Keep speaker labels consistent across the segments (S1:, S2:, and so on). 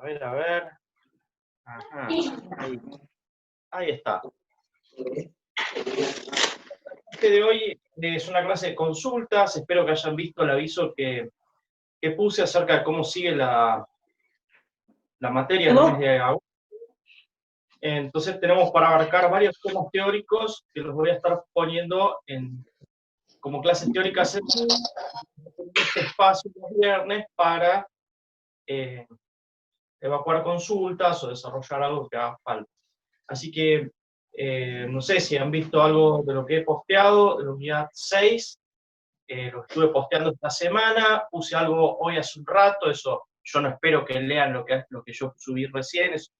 S1: A ver. Ajá. Ahí está. Este de hoy es una clase de consultas. Espero que hayan visto el aviso que puse acerca de cómo sigue la materia en el mes de agosto. Entonces tenemos para abarcar varios temas teóricos que los voy a estar poniendo como clases teóricas en este espacio los viernes para evacuar consultas o desarrollar algo que haga falta. Así que no sé si han visto algo de lo que he posteado, de la unidad 6, lo estuve posteando esta semana, puse algo hoy hace un rato, eso yo no espero que lean lo que yo subí recién, eso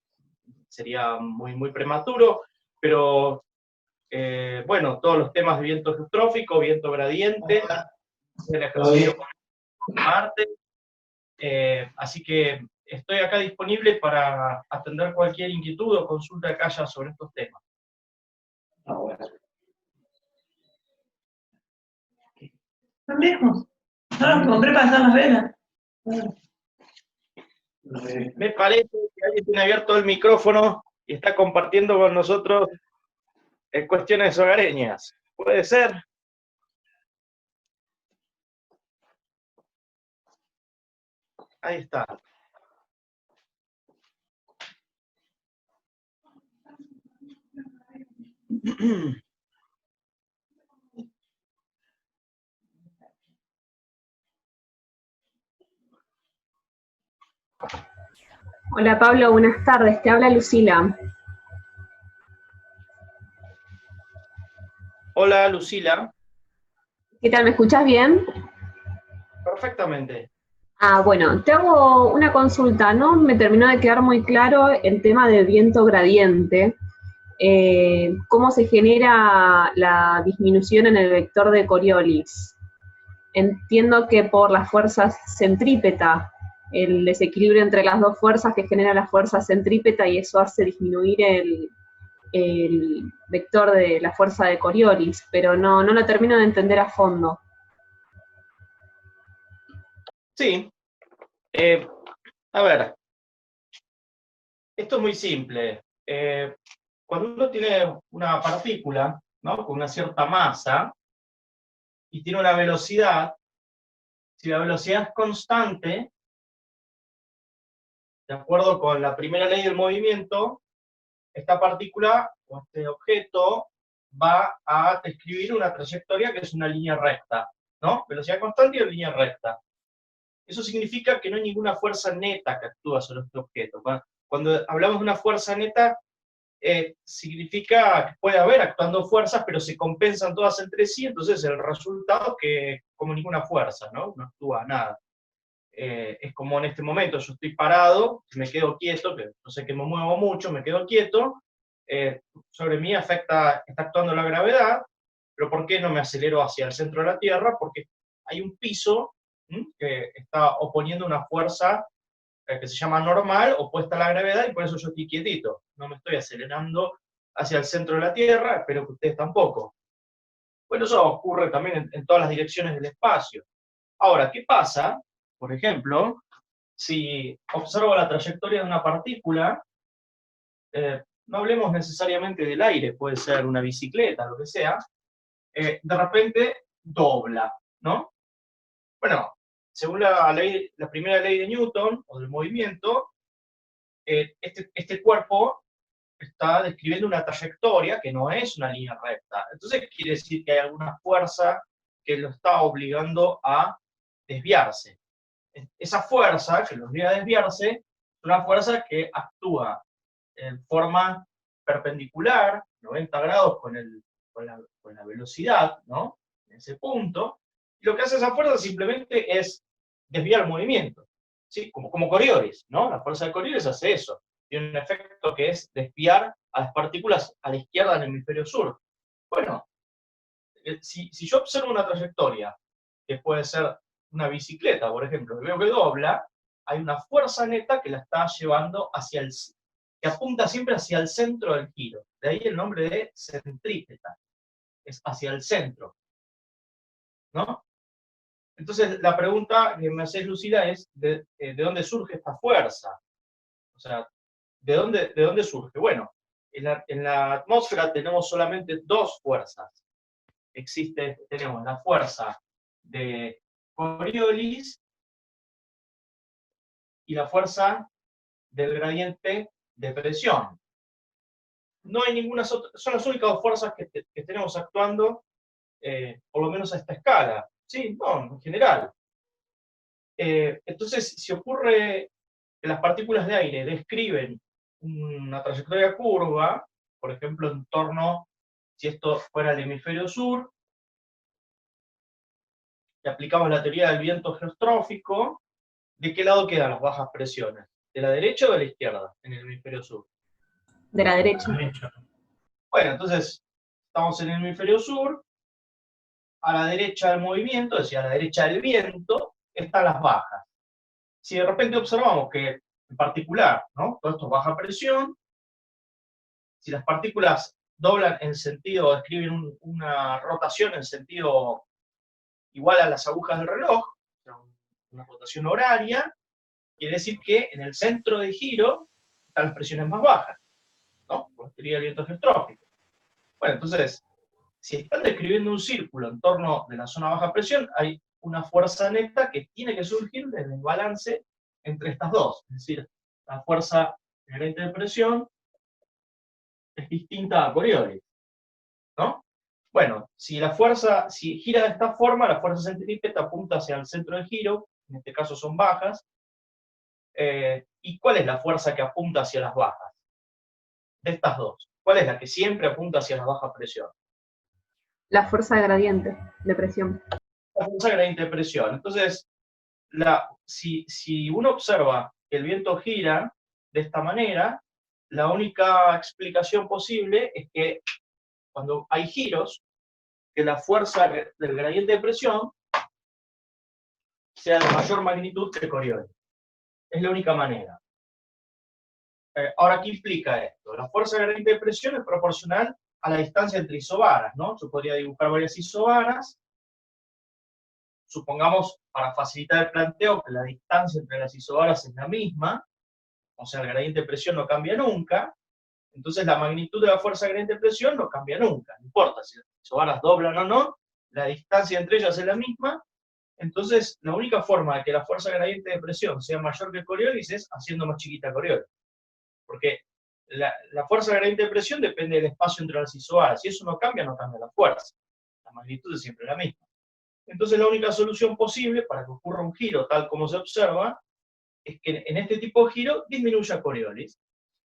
S1: sería muy, muy prematuro, pero bueno, todos los temas de viento eutrófico, viento gradiente, el ejercicio martes, así que estoy acá disponible para atender cualquier inquietud o consulta que haya sobre estos temas.
S2: ¿Están lejos? No los compré para hacer las velas.
S1: Me parece que alguien tiene abierto el micrófono y está compartiendo con nosotros cuestiones hogareñas. ¿Puede ser? Ahí está.
S3: Hola Pablo, buenas tardes, te habla Lucila.
S1: Hola Lucila.
S3: ¿Qué tal, me escuchás bien?
S1: Perfectamente.
S3: Bueno, te hago una consulta, no me terminó de quedar muy claro el tema del viento gradiente, cómo se genera la disminución en el vector de Coriolis. Entiendo que por las fuerzas centrípeta, el desequilibrio entre las dos fuerzas que genera la fuerza centrípeta y eso hace disminuir el vector de la fuerza de Coriolis, pero no lo termino de entender a fondo.
S1: Sí. A ver, esto es muy simple. Cuando uno tiene una partícula, ¿no?, con una cierta masa y tiene una velocidad, si la velocidad es constante, de acuerdo con la primera ley del movimiento, esta partícula o este objeto va a describir una trayectoria que es una línea recta, ¿no? Velocidad constante y una línea recta. Eso significa que no hay ninguna fuerza neta que actúa sobre este objeto. Cuando hablamos de una fuerza neta, significa que puede haber actuando fuerzas, pero se compensan todas entre sí, entonces el resultado es que como ninguna fuerza, ¿no? No actúa nada. Es como en este momento, yo estoy parado, me quedo quieto, que no sé que me muevo mucho, me quedo quieto, sobre mí está actuando la gravedad, pero ¿por qué no me acelero hacia el centro de la Tierra? Porque hay un piso que está oponiendo una fuerza que se llama normal, opuesta a la gravedad, y por eso yo estoy quietito. No me estoy acelerando hacia el centro de la Tierra, espero que ustedes tampoco. Bueno, eso ocurre también en todas las direcciones del espacio. Ahora, ¿qué pasa, por ejemplo, si observo la trayectoria de una partícula? No hablemos necesariamente del aire, puede ser una bicicleta, lo que sea, de repente dobla, ¿no? Bueno, según la primera ley de Newton, o del movimiento, este cuerpo está describiendo una trayectoria que no es una línea recta. Entonces quiere decir que hay alguna fuerza que lo está obligando a desviarse. Esa fuerza que lo obliga a desviarse es una fuerza que actúa en forma perpendicular, 90 grados con la velocidad, ¿no?, en ese punto, y lo que hace esa fuerza simplemente es desviar el movimiento, ¿sí? Como Coriolis, ¿no? La fuerza de Coriolis hace eso, tiene un efecto que es desviar a las partículas a la izquierda del hemisferio sur. Bueno, si yo observo una trayectoria, que puede ser una bicicleta, por ejemplo, que veo que dobla, hay una fuerza neta que la está llevando que apunta siempre hacia el centro del giro. De ahí el nombre de centrípeta, es hacia el centro, ¿no? Entonces, la pregunta que me haces, Lucila, es ¿de dónde surge esta fuerza? sea, ¿de dónde surge? Bueno, en la atmósfera tenemos solamente dos fuerzas. Tenemos la fuerza de Coriolis y la fuerza del gradiente de presión. No hay ninguna otra, son las únicas dos fuerzas que tenemos actuando, por lo menos a esta escala. Sí, no, en general. Entonces, si ocurre que las partículas de aire describen una trayectoria curva, por ejemplo, en torno, si esto fuera el hemisferio sur, y aplicamos la teoría del viento geostrófico, ¿de qué lado quedan las bajas presiones? ¿De la derecha o de la izquierda en el hemisferio sur?
S3: De la derecha.
S1: Bueno, entonces, estamos en el hemisferio sur, a la derecha del movimiento, es decir, a la derecha del viento, están las bajas. Si de repente observamos que, en particular, ¿no?, todo esto es baja presión, si las partículas doblan en sentido, describen una rotación en sentido igual a las agujas del reloj, una rotación horaria, quiere decir que en el centro de giro están las presiones más bajas, ¿no? Por la teoría del viento geostrófico. Bueno, entonces, si están describiendo un círculo en torno de la zona baja presión, hay una fuerza neta que tiene que surgir desde el balance entre estas dos. Es decir, la fuerza gradiente de presión es distinta a Coriolis, ¿no? Bueno, si gira de esta forma, la fuerza centrípeta apunta hacia el centro de giro, en este caso son bajas. ¿Y cuál es la fuerza que apunta hacia las bajas? De estas dos, ¿cuál es la que siempre apunta hacia la baja presión?
S3: La fuerza gradiente de presión.
S1: La fuerza gradiente de presión. Entonces, si uno observa que el viento gira de esta manera, la única explicación posible es que cuando hay giros, que la fuerza del gradiente de presión sea de mayor magnitud que Coriolis. Es la única manera. Ahora, ¿qué implica esto? La fuerza gradiente de presión es proporcional a la distancia entre isobaras, ¿no? Yo podría dibujar varias isobaras. Supongamos, para facilitar el planteo, que la distancia entre las isobaras es la misma, o sea, el gradiente de presión no cambia nunca, entonces la magnitud de la fuerza gradiente de presión no cambia nunca, no importa si las isobaras doblan o no, la distancia entre ellas es la misma. Entonces, la única forma de que la fuerza gradiente de presión sea mayor que Coriolis es haciendo más chiquita Coriolis. Porque la fuerza gradiente de presión depende del espacio entre las isobaras. Si eso no cambia la fuerza. La magnitud es siempre la misma. Entonces, la única solución posible para que ocurra un giro tal como se observa es que en este tipo de giro disminuya Coriolis.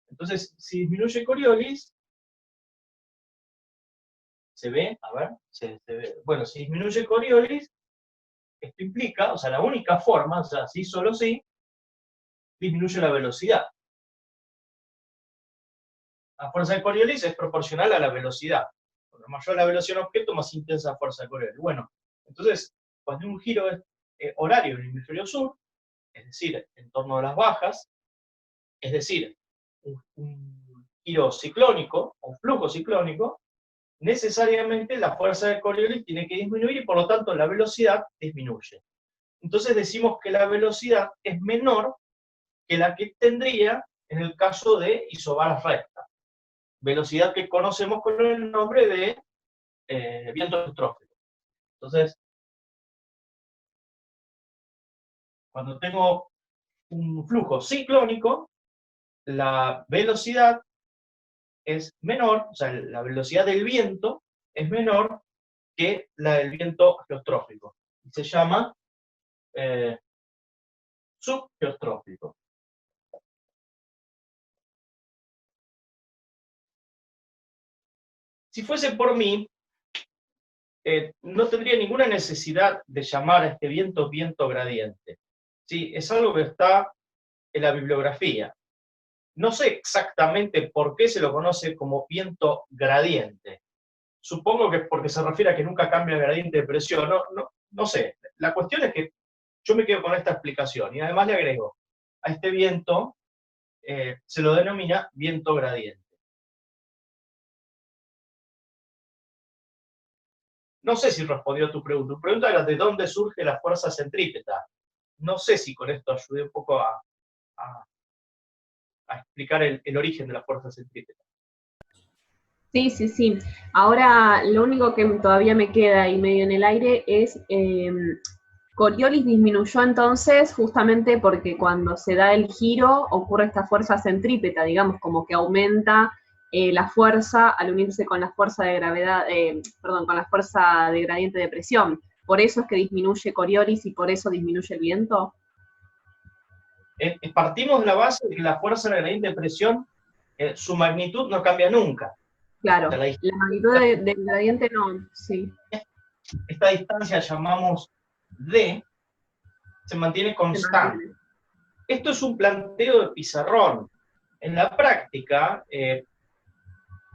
S1: Entonces, si disminuye Coriolis, ¿se ve? A ver, se ve. Bueno, si disminuye Coriolis, esto implica, o sea, la única forma, o sea, sí, solo sí, disminuye la velocidad. La fuerza de Coriolis es proporcional a la velocidad. Cuanto mayor la velocidad de un objeto, más intensa la fuerza de Coriolis. Bueno, entonces, cuando hay un giro horario en el hemisferio sur, es decir, en torno a las bajas, es decir, un giro ciclónico, un flujo ciclónico, necesariamente la fuerza de Coriolis tiene que disminuir y por lo tanto la velocidad disminuye. Entonces decimos que la velocidad es menor que la que tendría en el caso de isobaras rectas. Velocidad que conocemos con el nombre de viento geostrófico. Entonces, cuando tengo un flujo ciclónico, la velocidad es menor, o sea, la velocidad del viento es menor que la del viento geostrófico. Y se llama subgeostrófico. Si fuese por mí, no tendría ninguna necesidad de llamar a este viento viento gradiente. ¿Sí? Es algo que está en la bibliografía. No sé exactamente por qué se lo conoce como viento gradiente. Supongo que es porque se refiere a que nunca cambia el gradiente de presión. No sé. La cuestión es que yo me quedo con esta explicación y además le agrego, a este viento se lo denomina viento gradiente. No sé si respondió a tu pregunta. Tu pregunta era de dónde surge la fuerza centrípeta. No sé si con esto ayudé un poco a a explicar el origen de la fuerza centrípeta.
S3: Sí, sí, sí. Ahora, lo único que todavía me queda ahí medio en el aire es, Coriolis disminuyó entonces justamente porque cuando se da el giro ocurre esta fuerza centrípeta, digamos, como que aumenta la fuerza al unirse con la fuerza de gravedad, perdón, con la fuerza de gradiente de presión. Por eso es que disminuye Coriolis y por eso disminuye el viento.
S1: Partimos de la base de que la fuerza de gradiente de presión, su magnitud no cambia nunca.
S3: Claro,
S1: La
S3: la magnitud del gradiente no, sí.
S1: Esta distancia llamamos D, se mantiene constante. Esto es un planteo de pizarrón. En la práctica,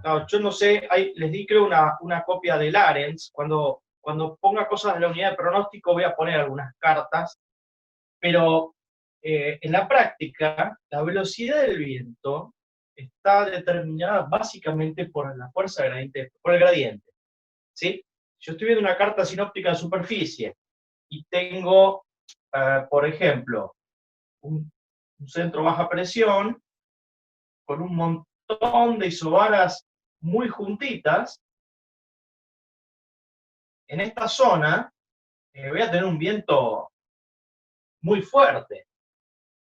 S1: no, yo no sé, les di creo una copia de Lorentz, cuando ponga cosas de la unidad de pronóstico voy a poner algunas cartas, pero en la práctica, la velocidad del viento está determinada básicamente por la fuerza gradiente, por el gradiente. ¿Sí? Yo estoy viendo una carta sinóptica de superficie y tengo, por ejemplo, un centro baja presión con un montón de isobaras muy juntitas. En esta zona voy a tener un viento muy fuerte.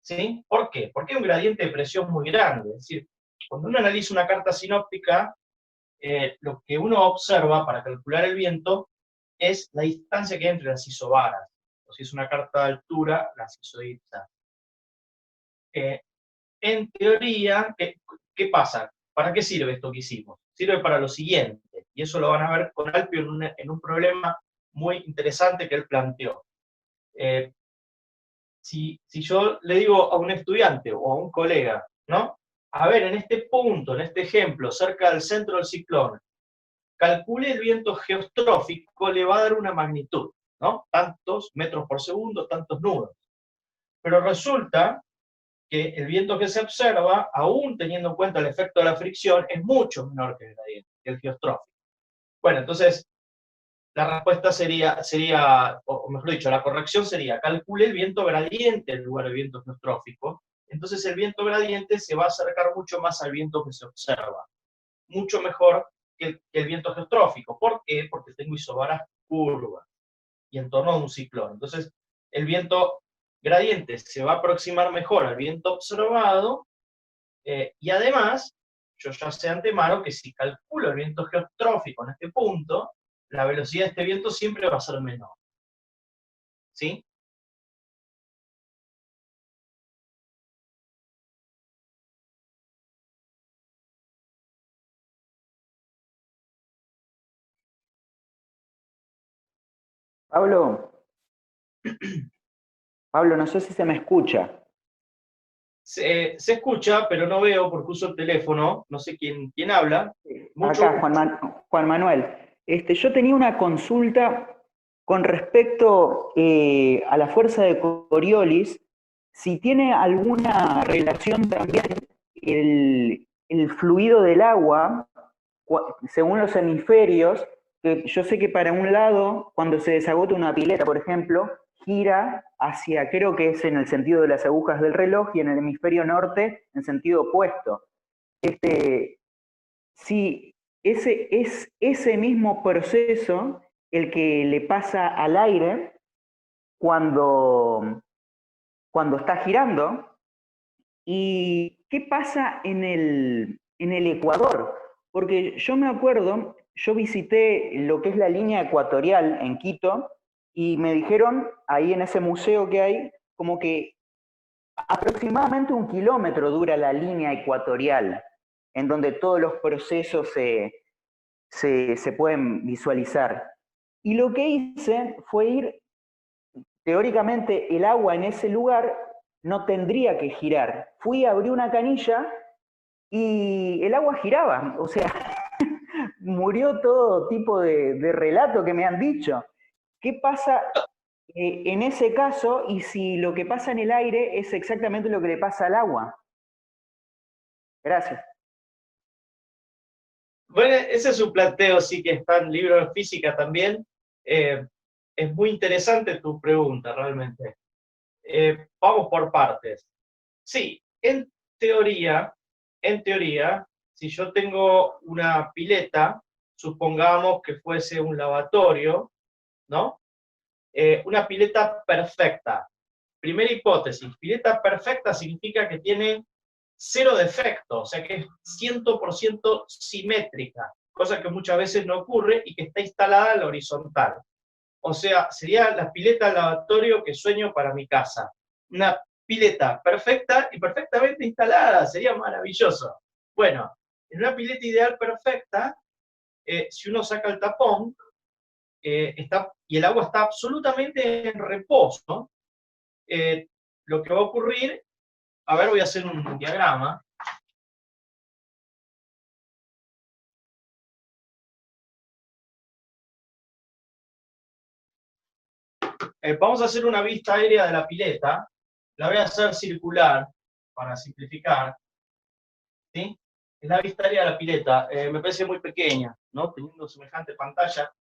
S1: ¿Sí? ¿Por qué? Porque hay un gradiente de presión muy grande. Es decir, cuando uno analiza una carta sinóptica, lo que uno observa para calcular el viento es la distancia que hay entre las isobaras. O si es una carta de altura, las isoipsas. En teoría, ¿qué pasa? ¿Para qué sirve esto que hicimos? Sirve para lo siguiente, y eso lo van a ver con Alpio en un problema muy interesante que él planteó. Si yo le digo a un estudiante o a un colega, ¿no? A ver, en este punto, en este ejemplo, cerca del centro del ciclón, calcule el viento geostrófico, le va a dar una magnitud, ¿no? Tantos metros por segundo, tantos nudos. Pero resulta que el viento que se observa, aún teniendo en cuenta el efecto de la fricción, es mucho menor que el gradiente, que el geostrófico. Bueno, entonces, la respuesta sería, o mejor dicho, la corrección sería, calcule el viento gradiente en lugar del viento geostrófico. Entonces el viento gradiente se va a acercar mucho más al viento que se observa. Mucho mejor que el viento geostrófico. ¿Por qué? Porque tengo isobaras curvas y en torno a un ciclón. Entonces, el viento gradiente se va a aproximar mejor al viento observado, y además, yo ya sé antemano que si calculo el viento geostrófico en este punto, la velocidad de este viento siempre va a ser menor. ¿Sí?
S4: Pablo, Pablo, no sé si se me escucha.
S1: Se escucha, pero no veo porque uso el teléfono, no sé quién habla.
S4: Acá, Juan Manuel. Yo tenía una consulta con respecto a la fuerza de Coriolis, si tiene alguna relación también el fluido del agua, según los hemisferios, que yo sé que para un lado, cuando se desagota una pileta, por ejemplo, gira hacia, creo que es en el sentido de las agujas del reloj, y en el hemisferio norte en sentido opuesto. Si es ese mismo proceso el que le pasa al aire cuando está girando. ¿Y qué pasa en el Ecuador? Porque yo me acuerdo, yo visité lo que es la línea ecuatorial en Quito y me dijeron ahí en ese museo que hay, como que aproximadamente 1 kilómetro dura la línea ecuatorial, en donde todos los procesos se pueden visualizar. Y lo que hice fue ir, teóricamente el agua en ese lugar no tendría que girar. Fui, abrí una canilla y el agua giraba. O sea, murió todo tipo de relato que me han dicho. ¿Qué pasa en ese caso y si lo que pasa en el aire es exactamente lo que le pasa al agua? Gracias.
S1: Bueno, ese es un planteo, sí, que está en libros de física también. Es muy interesante tu pregunta, realmente. Vamos por partes. Sí, teoría, si yo tengo una pileta, supongamos que fuese un lavatorio, ¿no? Una pileta perfecta. Primera hipótesis, pileta perfecta significa que tiene 0 defecto, o sea que es 100% simétrica, cosa que muchas veces no ocurre y que está instalada en la horizontal. O sea, sería la pileta lavatorio que sueño para mi casa. Una pileta perfecta y perfectamente instalada, sería maravilloso. Bueno, en una pileta ideal perfecta, si uno saca el tapón, y el agua está absolutamente en reposo, lo que va a ocurrir, a ver, voy a hacer un diagrama. Vamos a hacer una vista aérea de la pileta, la voy a hacer circular, para simplificar, ¿sí? Es la vista aérea de la pileta, me parece muy pequeña, ¿no? Teniendo semejante pantalla.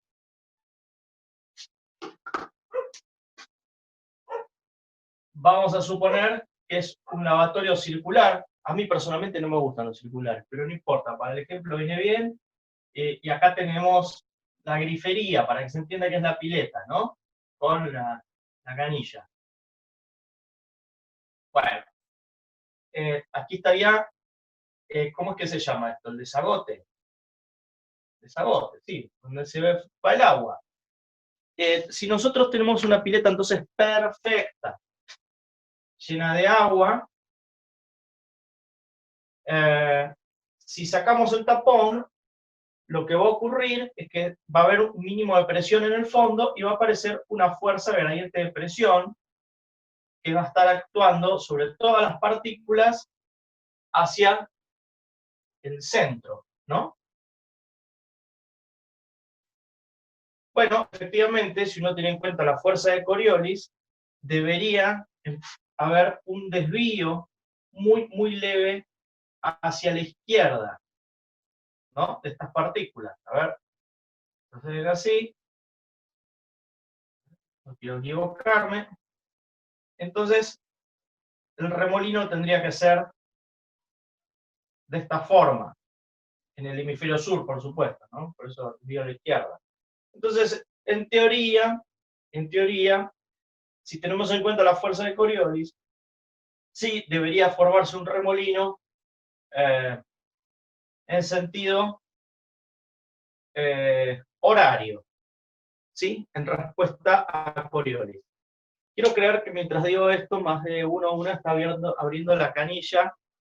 S1: Vamos a suponer que es un lavatorio circular. A mí personalmente no me gustan los circulares, pero no importa, para el ejemplo viene bien. Y acá tenemos la grifería, para que se entienda que es la pileta, ¿no? Con la canilla. Bueno, aquí estaría, ¿cómo es que se llama esto? El desagote. Desagote, sí, donde se va el agua. Si nosotros tenemos una pileta entonces perfecta, llena de agua, si sacamos el tapón, lo que va a ocurrir es que va a haber un mínimo de presión en el fondo y va a aparecer una fuerza gradiente de presión que va a estar actuando sobre todas las partículas hacia el centro, ¿no? Bueno, efectivamente, si uno tiene en cuenta la fuerza de Coriolis, debería haber un desvío muy, muy leve hacia la izquierda, ¿no? De estas partículas. A ver, entonces es así. No quiero equivocarme. Entonces, el remolino tendría que ser de esta forma, en el hemisferio sur, por supuesto, ¿no? Por eso desvío a la izquierda. Entonces, en teoría, si tenemos en cuenta la fuerza de Coriolis, sí debería formarse un remolino en sentido horario, ¿sí? En respuesta a Coriolis. Quiero creer que mientras digo esto, más de uno a una está abriendo la canilla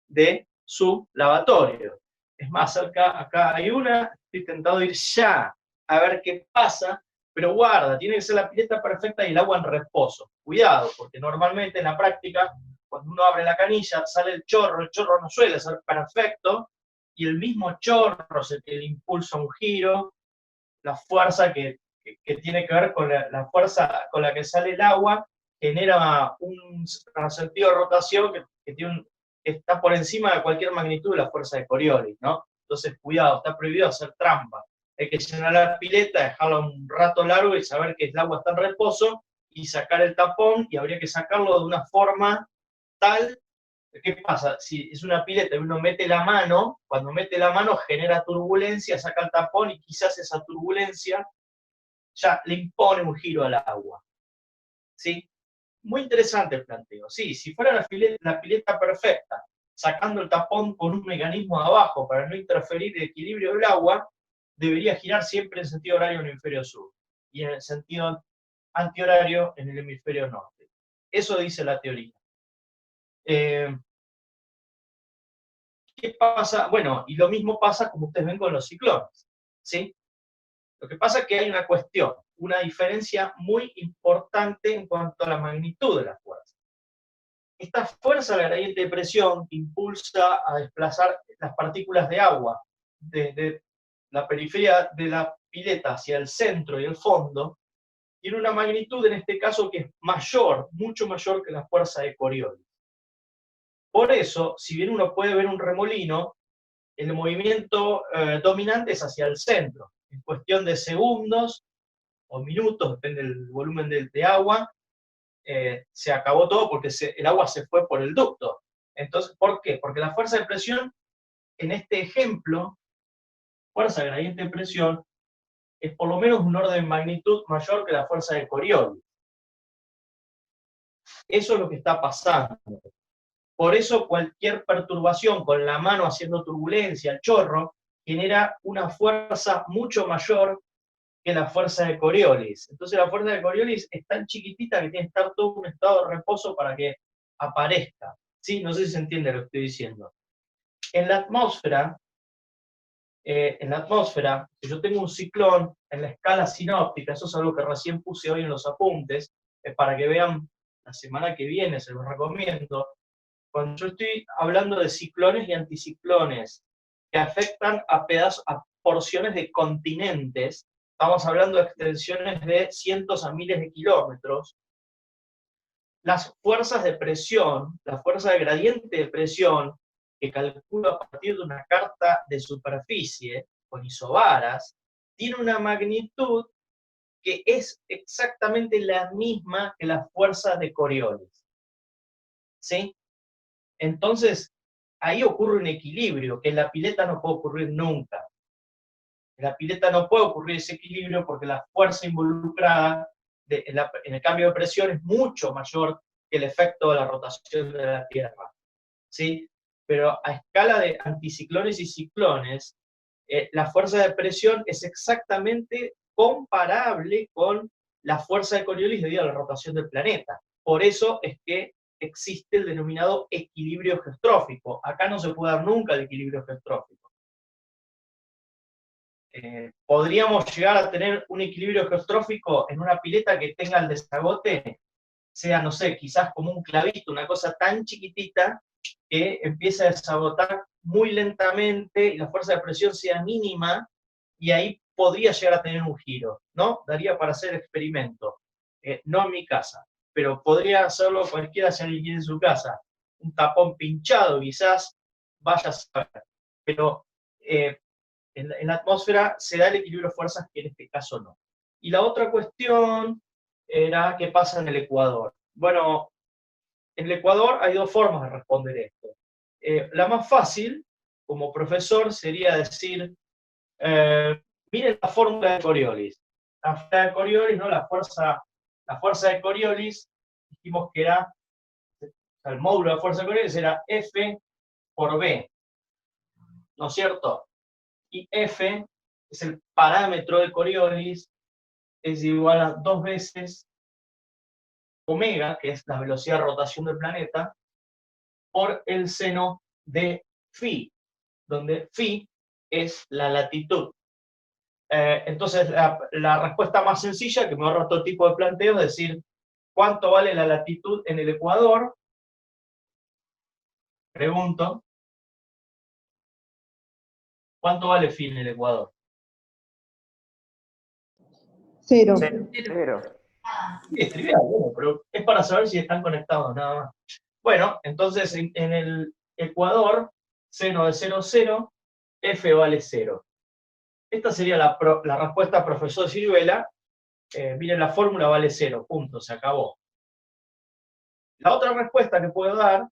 S1: de su lavatorio. Es más, acá hay una, estoy tentado de ir ya a ver qué pasa, pero guarda, tiene que ser la pileta perfecta y el agua en reposo. Cuidado, porque normalmente en la práctica, cuando uno abre la canilla, sale el chorro no suele ser perfecto, y el mismo chorro es el que le impulsa un giro, la fuerza que tiene que ver con la fuerza con la que sale el agua, genera un sentido de rotación que está por encima de cualquier magnitud de la fuerza de Coriolis, ¿no? Entonces, cuidado, está prohibido hacer trampa. Hay que llenar la pileta, dejarla un rato largo y saber que el agua está en reposo y sacar el tapón, y habría que sacarlo de una forma tal. ¿Qué pasa? Si es una pileta y uno mete la mano, cuando mete la mano genera turbulencia, saca el tapón y quizás esa turbulencia ya le impone un giro al agua. ¿Sí? Muy interesante el planteo. Sí, si fuera la pileta perfecta, sacando el tapón con un mecanismo de abajo para no interferir el equilibrio del agua, debería girar siempre en sentido horario en el hemisferio sur y en el sentido antihorario en el hemisferio norte. Eso dice la teoría. ¿Qué pasa? Bueno, y lo mismo pasa, como ustedes ven, con los ciclones, ¿sí? Lo que pasa es que hay una cuestión, una diferencia muy importante en cuanto a la magnitud de la fuerza. Esta fuerza de gradiente de presión que impulsa a desplazar las partículas de agua desde la periferia de la pileta hacia el centro y el fondo, tiene una magnitud en este caso que es mayor, mucho mayor que la fuerza de Coriolis. Por eso, si bien uno puede ver un remolino, el movimiento dominante es hacia el centro. En cuestión de segundos o minutos, depende del volumen de agua, se acabó todo porque el agua se fue por el ducto. Entonces, ¿por qué? Porque la fuerza de presión, en este ejemplo, fuerza gradiente de presión, es por lo menos un orden de magnitud mayor que la fuerza de Coriolis. Eso es lo que está pasando. Por eso cualquier perturbación con la mano haciendo turbulencia, el chorro, genera una fuerza mucho mayor que la fuerza de Coriolis. Entonces la fuerza de Coriolis es tan chiquitita que tiene que estar todo un estado de reposo para que aparezca. ¿Sí? No sé si se entiende lo que estoy diciendo. En la atmósfera, si yo tengo un ciclón en la escala sinóptica, eso es algo que recién puse hoy en los apuntes, para que vean la semana que viene, se los recomiendo. Cuando yo estoy hablando de ciclones y anticiclones que afectan a porciones de continentes, estamos hablando de extensiones de cientos a miles de kilómetros, las fuerzas de presión, la fuerza de gradiente de presión, que calculo a partir de una carta de superficie con isobaras, tiene una magnitud que es exactamente la misma que la fuerza de Coriolis. ¿Sí? Entonces, ahí ocurre un equilibrio, que en la pileta no puede ocurrir nunca. En la pileta no puede ocurrir ese equilibrio porque la fuerza involucrada en el cambio de presión es mucho mayor que el efecto de la rotación de la Tierra. ¿Sí? Pero a escala de anticiclones y ciclones, la fuerza de presión es exactamente comparable con la fuerza de Coriolis debido a la rotación del planeta. Por eso es que existe el denominado equilibrio geostrófico. Acá no se puede dar nunca el equilibrio geostrófico. Podríamos llegar a tener un equilibrio geostrófico en una pileta que tenga el desagote, sea, no sé, quizás como un clavito, una cosa tan chiquitita que empiece a desagotar muy lentamente y la fuerza de presión sea mínima, y ahí podría llegar a tener un giro, ¿no? Daría para hacer experimento. No en mi casa, pero podría hacerlo cualquiera si alguien quiere en su casa. Un tapón pinchado, quizás, vaya a saber. Pero en la atmósfera se da el equilibrio de fuerzas, que en este caso no. Y la otra cuestión era qué pasa en el Ecuador. Bueno, en el Ecuador hay dos formas de responder esto. La más fácil, como profesor, sería decir, miren la fórmula de Coriolis. La fórmula de Coriolis, ¿no? La fuerza de Coriolis, dijimos que era, el módulo de fuerza de Coriolis era F por B, ¿no es cierto? Y F es el parámetro de Coriolis, es igual a 2 veces omega, que es la velocidad de rotación del planeta, por el seno de phi, donde phi es la latitud. Entonces, la respuesta más sencilla, que me ahorra todo tipo de planteos, es decir, ¿cuánto vale la latitud en el Ecuador? Pregunto. ¿Cuánto vale phi en el Ecuador?
S2: 0.
S4: Cero.
S1: Es trivial, bueno, pero es para saber si están conectados, nada más. Bueno, entonces en el Ecuador, seno de 0, 0, F vale 0. Esta sería la respuesta, profesor Ciruela. Miren, la fórmula vale 0, punto, se acabó. La otra respuesta que puedo dar,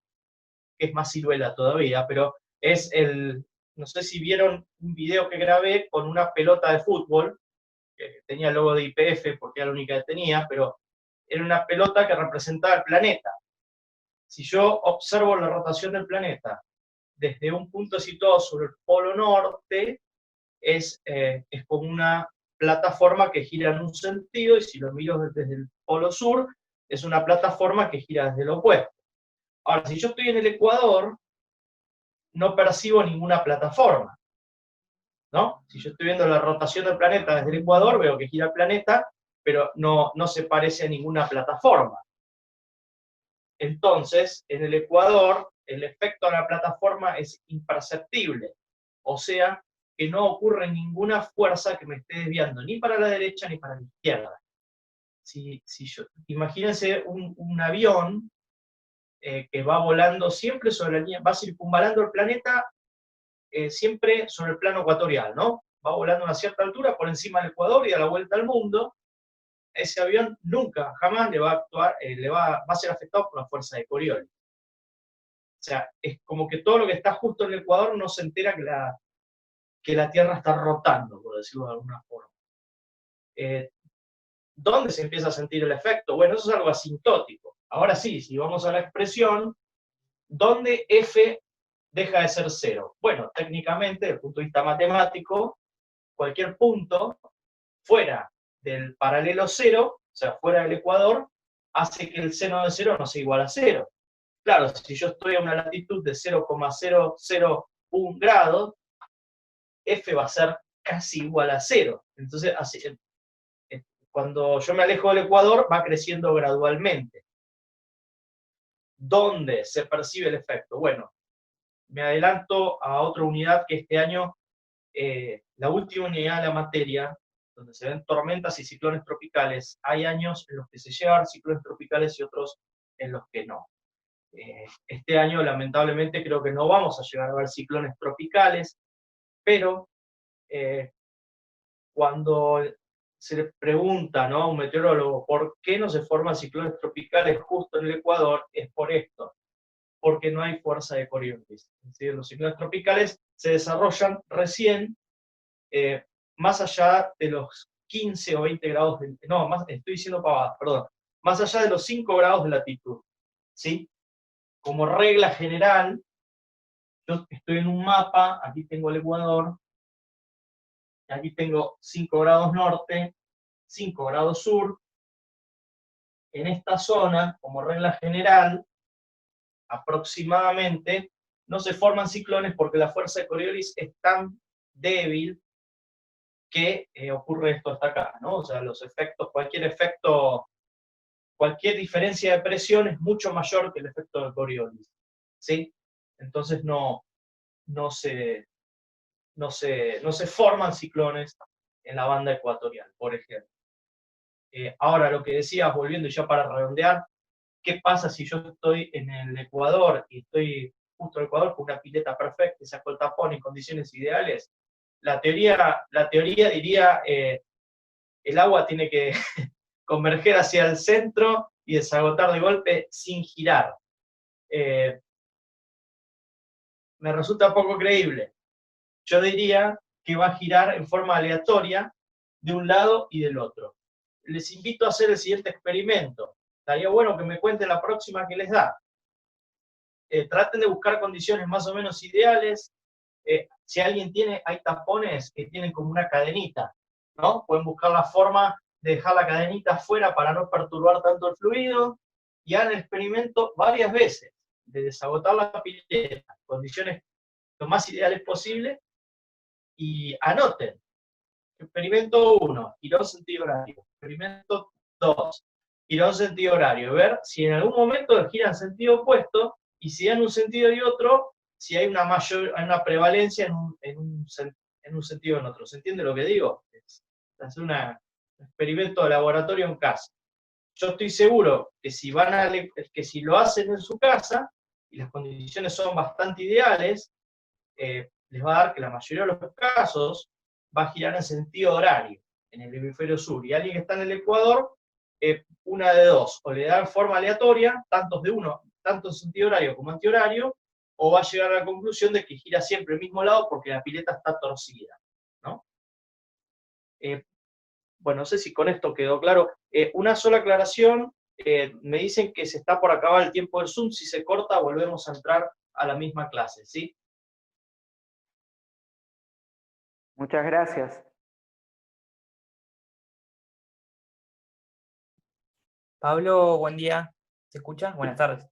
S1: que es más Ciruela todavía, pero es no sé si vieron un video que grabé con una pelota de fútbol, que tenía el logo de YPF porque era la única que tenía, pero era una pelota que representaba el planeta. Si yo observo la rotación del planeta desde un punto situado sobre el polo norte, es como una plataforma que gira en un sentido, y si lo miro desde el polo sur, es una plataforma que gira desde el opuesto. Ahora, si yo estoy en el Ecuador, no percibo ninguna plataforma, ¿no? Si yo estoy viendo la rotación del planeta desde el Ecuador, veo que gira el planeta, pero no se parece a ninguna plataforma. Entonces, en el Ecuador, el efecto de la plataforma es imperceptible, o sea, que no ocurre ninguna fuerza que me esté desviando, ni para la derecha ni para la izquierda. Imagínense un avión que va volando siempre sobre la línea, va circunvalando el planeta siempre sobre el plano ecuatorial, ¿no? Va volando a una cierta altura por encima del Ecuador y a la vuelta al mundo. Ese avión nunca, jamás le va a actuar, va a ser afectado por la fuerza de Coriolis. sea, es como que todo lo que está justo en el ecuador no se entera que la Tierra está rotando, por decirlo de alguna forma. ¿Dónde se empieza a sentir el efecto? Bueno, eso es algo asintótico. Ahora sí, si vamos a la expresión, ¿dónde f deja de ser 0? Bueno, técnicamente, desde el punto de vista matemático, cualquier punto fuera del paralelo 0, o sea, fuera del ecuador, hace que el seno de 0 no sea igual a 0. Claro, si yo estoy a una latitud de 0,001 grados, f va a ser casi igual a 0. Entonces, así, cuando yo me alejo del ecuador, va creciendo gradualmente. ¿Dónde se percibe el efecto? Bueno, me adelanto a otra unidad que este año, la última unidad de la materia, donde se ven tormentas y ciclones tropicales, hay años en los que se llevan ciclones tropicales y otros en los que no. Este año, lamentablemente, creo que no vamos a llegar a ver ciclones tropicales, pero cuando se le pregunta, ¿no?, a un meteorólogo por qué no se forman ciclones tropicales justo en el Ecuador, es por esto, porque no hay fuerza de Coriolis. Es decir, los ciclones tropicales se desarrollan recién más allá de los 15 o 20 grados, no, estoy diciendo pavadas, perdón, más allá de los 5 grados de latitud, ¿sí? Como regla general, yo estoy en un mapa, aquí tengo el Ecuador, aquí tengo 5 grados norte, 5 grados sur. En esta zona, como regla general, aproximadamente, no se forman ciclones porque la fuerza de Coriolis es tan débil que ocurre esto hasta acá, ¿no? O sea, los efectos, cualquier diferencia de presión es mucho mayor que el efecto de Coriolis, ¿sí? Entonces no se forman ciclones en la banda ecuatorial, por ejemplo. Ahora, lo que decías, volviendo ya para redondear, ¿qué pasa si yo estoy en el Ecuador y estoy justo en el Ecuador con una pileta perfecta y saco el tapón en condiciones ideales? La teoría diría, el agua tiene que converger hacia el centro y desagotar de golpe sin girar. Me resulta poco creíble. Yo diría que va a girar en forma aleatoria de un lado y del otro. Les invito a hacer el siguiente experimento. Estaría bueno que me cuenten la próxima que les da. Traten de buscar condiciones más o menos ideales. Si alguien tiene, hay tapones que tienen como una cadenita, ¿no? Pueden buscar la forma de dejar la cadenita afuera para no perturbar tanto el fluido, y hagan el experimento varias veces, de desagotar la pileta, condiciones lo más ideales posible, y anoten. Experimento 1, girón sentido horario. Experimento 2, girón sentido horario. Ver si en algún momento gira en sentido opuesto, y si en un sentido y otro, si hay una prevalencia en un sentido o en otro. ¿Se entiende lo que digo? Es hacer un experimento de laboratorio en casa. Yo estoy seguro que si lo hacen en su casa, y las condiciones son bastante ideales, les va a dar que la mayoría de los casos va a girar en sentido horario, en el hemisferio sur. Y alguien que está en el Ecuador, una de dos, o le da en forma aleatoria, tanto en sentido horario como antihorario, o va a llegar a la conclusión de que gira siempre el mismo lado porque la pileta está torcida, ¿no? Bueno, no sé si con esto quedó claro. Una sola aclaración, me dicen que se está por acabar el tiempo del Zoom, si se corta volvemos a entrar a la misma clase, ¿sí?
S4: Muchas gracias.
S5: Pablo, buen día. ¿Se escucha? Buenas tardes.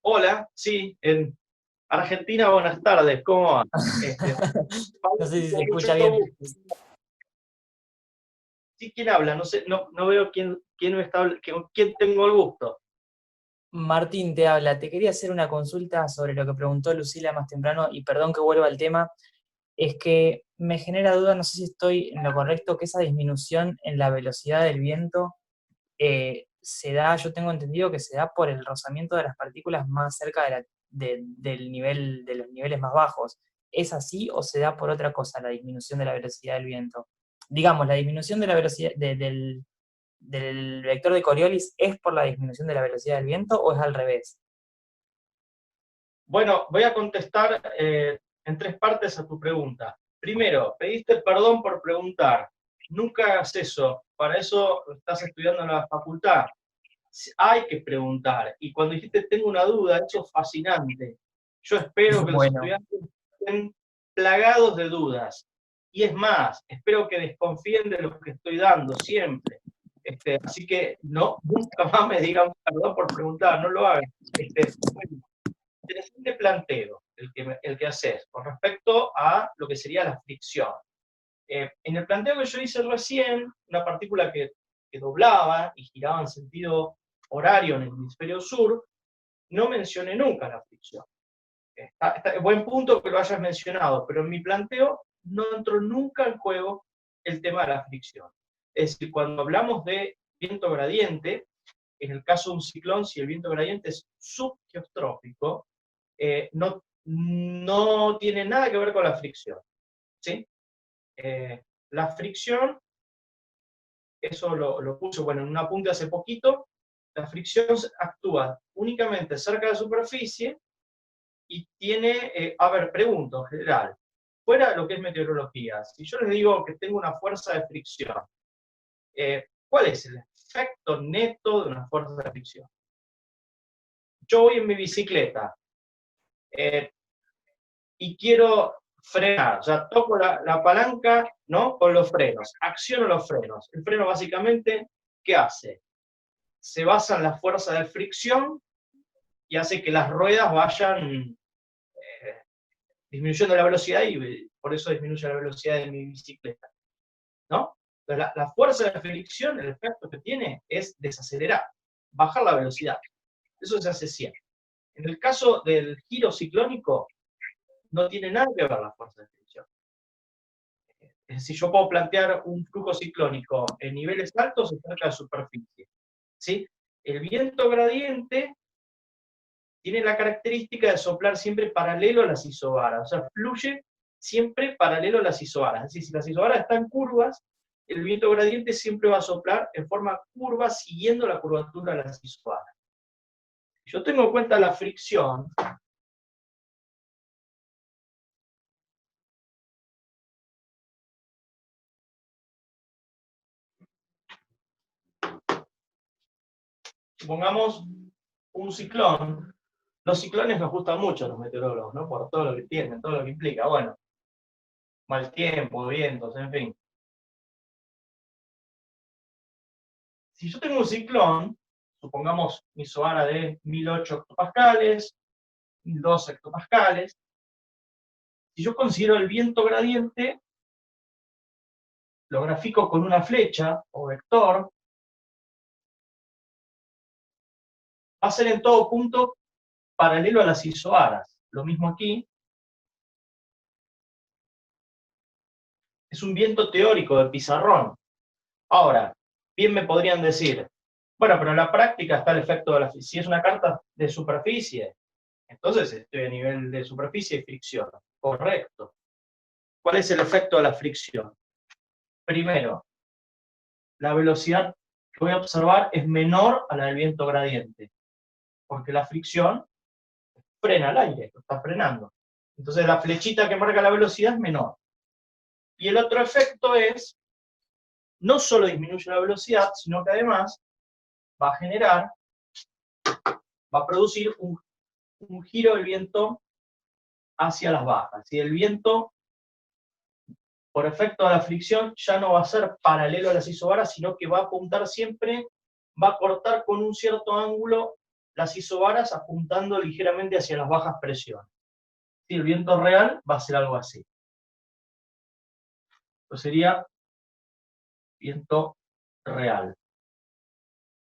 S1: Hola, sí, en Argentina, buenas tardes, ¿cómo va?
S5: No sé si se escucha bien.
S1: Sí, ¿quién habla? No sé, no veo quién me está hablando, con quién tengo el gusto.
S5: Martín te habla. Te quería hacer una consulta sobre lo que preguntó Lucila más temprano, y perdón que vuelva al tema. Es que me genera duda, no sé si estoy en lo correcto, que esa disminución en la velocidad del viento se da, yo tengo entendido que se da por el rozamiento de las partículas más cerca del nivel, de los niveles más bajos. ¿Es así o se da por otra cosa la disminución de la velocidad del viento? Digamos, la disminución de la velocidad del vector de Coriolis, ¿es por la disminución de la velocidad del viento o es al revés?
S1: Bueno, voy a contestar en 3 partes a tu pregunta. Primero, pediste perdón por preguntar. Nunca hagas eso. Para eso estás estudiando en la facultad. Hay que preguntar. Y cuando dijiste tengo una duda, eso es fascinante. Yo espero que los
S5: Bueno,
S1: estudiantes estén plagados de dudas. Y es más, espero que desconfíen de lo que estoy dando siempre. Así que no, nunca más me digan perdón por preguntar, no lo hagan. Bueno, interesante planteo el que haces con respecto a lo que sería la fricción. En el planteo que yo hice recién, una partícula que doblaba y giraba en sentido horario en el hemisferio sur, no mencioné nunca la fricción. Buen punto que lo hayas mencionado, pero en mi planteo no entró nunca en juego el tema de la fricción. Es decir, cuando hablamos de viento gradiente, en el caso de un ciclón, si el viento gradiente es subgeostrófico, no tiene nada que ver con la fricción. ¿Sí? La fricción, eso lo puse bueno, en un apunte hace poquito, la fricción actúa únicamente cerca de la superficie y tiene, a ver, pregunto en general, fuera de lo que es meteorología, si yo les digo que tengo una fuerza de fricción, ¿cuál es el efecto neto de una fuerza de fricción? Yo voy en mi bicicleta y quiero frenar, o sea, toco la palanca, ¿no? Con los frenos, acciono los frenos. El freno básicamente, ¿qué hace? Se basa en la fuerza de fricción y hace que las ruedas vayan disminuyendo la velocidad y por eso disminuye la velocidad de mi bicicleta, ¿no? Entonces, la fuerza de fricción, el efecto que tiene es desacelerar, bajar la velocidad. Eso se hace siempre. En el caso del giro ciclónico, no tiene nada que ver la fuerza de fricción. Es decir, yo puedo plantear un flujo ciclónico en niveles altos o cerca de superficie. ¿Sí? El viento gradiente tiene la característica de soplar siempre paralelo a las isobaras, o sea, fluye siempre paralelo a las isobaras. Es decir, si las isobaras están curvas, el viento gradiente siempre va a soplar en forma curva siguiendo la curvatura de las isobaras. Si yo tengo en cuenta la fricción, supongamos un ciclón. Los ciclones nos gustan mucho a los meteorólogos, ¿no? Por todo lo que tienen, todo lo que implica. Bueno, mal tiempo, vientos, en fin. Si yo tengo un ciclón, supongamos mi isobara de 1008 hectopascales, 1012 hectopascales, si yo considero el viento gradiente, lo grafico con una flecha o vector, va a ser en todo punto paralelo a las isobaras. Lo mismo aquí. Es un viento teórico de pizarrón. Ahora, bien me podrían decir, bueno, pero en la práctica está el efecto de la... Si es una carta de superficie, entonces estoy a nivel de superficie y fricción. Correcto. ¿Cuál es el efecto de la fricción? Primero, la velocidad que voy a observar es menor a la del viento gradiente, porque la fricción frena el aire, lo está frenando. Entonces la flechita que marca la velocidad es menor. Y el otro efecto es, no solo disminuye la velocidad, sino que además va a generar, va a producir un giro del viento hacia las bajas. Y el viento, por efecto de la fricción, ya no va a ser paralelo a las isobaras, sino que va a apuntar siempre, va a cortar con un cierto ángulo las isobaras apuntando ligeramente hacia las bajas presiones. Si el viento real va a ser algo así. Esto sería viento real,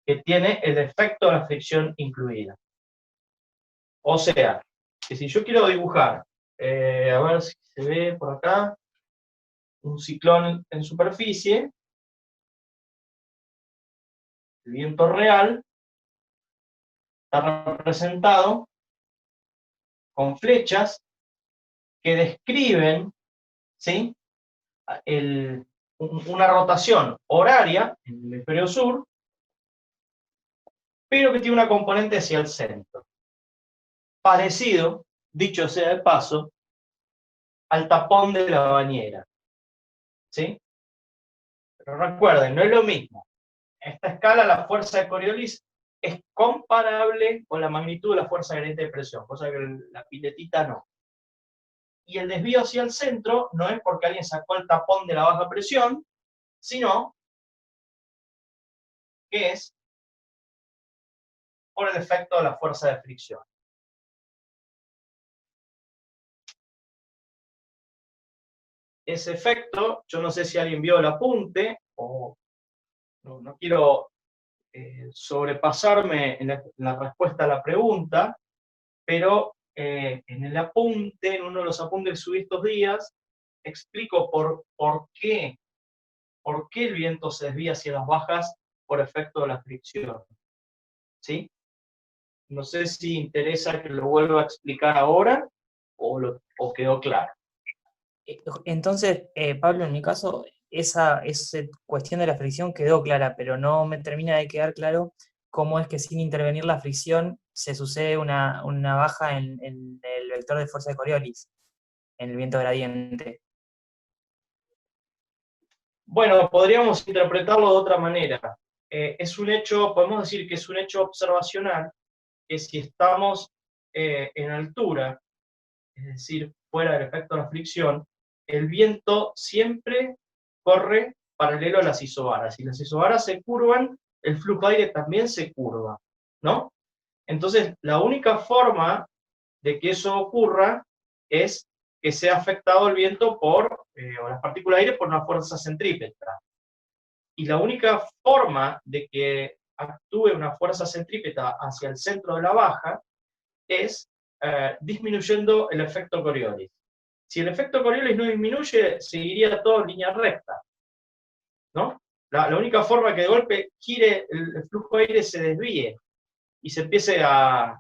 S1: que tiene el efecto de la fricción incluida. O sea, que si yo quiero dibujar, a ver si se ve por acá, un ciclón en superficie, el viento real está representado con flechas que describen, ¿sí?, una rotación horaria en el hemisferio sur, pero que tiene una componente hacia el centro. Parecido dicho sea de paso, al tapón de la bañera. ¿Sí? Pero recuerden, no es lo mismo. En esta escala, la fuerza de Coriolis es comparable con la magnitud de la fuerza gradiente de presión, cosa que la piletita no. Y el desvío hacia el centro no es porque alguien sacó el tapón de la baja presión, sino que es por el efecto de la fuerza de fricción. Ese efecto, yo no sé si alguien vio el apunte, o no quiero sobrepasarme en la respuesta a la pregunta, pero en el apunte, en uno de los apuntes que subí estos días, explico por qué el viento se desvía hacia las bajas por efecto de la fricción. ¿Sí? No sé si interesa que lo vuelva a explicar ahora o quedó claro.
S5: Entonces, Pablo, en mi caso, esa cuestión de la fricción quedó clara, pero no me termina de quedar claro cómo es que sin intervenir la fricción se sucede una baja en el vector de fuerza de Coriolis, en el viento gradiente.
S1: Bueno, podríamos interpretarlo de otra manera. Es un hecho, podemos decir que es un hecho observacional, que si estamos en altura, es decir, fuera del efecto de la fricción, el viento siempre corre paralelo a las isobaras. Si las isobaras se curvan, el flujo de aire también se curva, ¿no? Entonces, la única forma de que eso ocurra es que sea afectado el viento o las partículas de aire por una fuerza centrípeta. Y la única forma de que actúe una fuerza centrípeta hacia el centro de la baja es disminuyendo el efecto Coriolis. Si el efecto Coriolis no disminuye, seguiría todo en línea recta, ¿no? La única forma que de golpe gire el flujo de aire se desvíe y se empiece a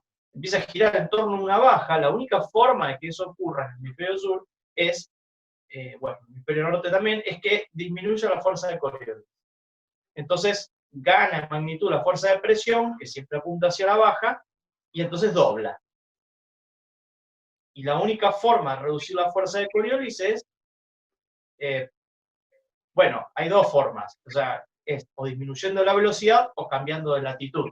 S1: girar en torno a una baja, la única forma de que eso ocurra en el hemisferio sur es, bueno, en el hemisferio norte también, es que disminuya la fuerza de Coriolis. Entonces gana en magnitud la fuerza de presión, que siempre apunta hacia la baja, y entonces dobla. Y la única forma de reducir la fuerza de Coriolis es, bueno, hay dos formas, o sea, es o disminuyendo la velocidad o cambiando de latitud.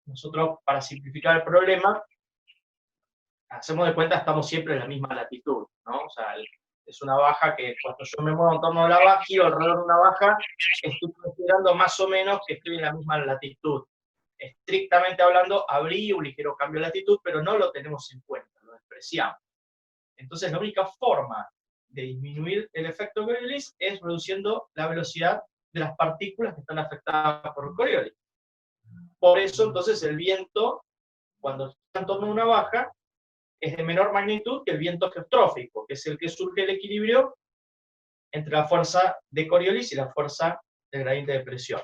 S1: Nosotros, para simplificar el problema, hacemos de cuenta que estamos siempre en la misma latitud, ¿no? O sea, es una baja que cuando yo me muevo en torno a la baja, giro alrededor de una baja, estoy considerando más o menos que estoy en la misma latitud. Estrictamente hablando, habría un ligero cambio de latitud, pero no lo tenemos en cuenta, lo despreciamos. Entonces, la única forma de disminuir el efecto Coriolis es reduciendo la velocidad de las partículas que están afectadas por el Coriolis. Por eso, entonces, el viento, cuando está en torno a una baja, es de menor magnitud que el viento geostrófico, que es el que surge el equilibrio entre la fuerza de Coriolis y la fuerza del gradiente de presión,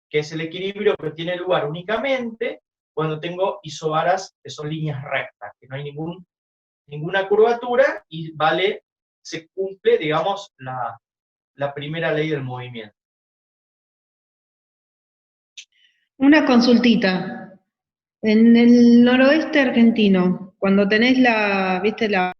S1: que es el equilibrio que tiene lugar únicamente cuando tengo isobaras que son líneas rectas, que no hay ninguna curvatura y se cumple, digamos, la primera ley del movimiento.
S2: Una consultita. En el noroeste argentino, cuando tenés ¿viste la?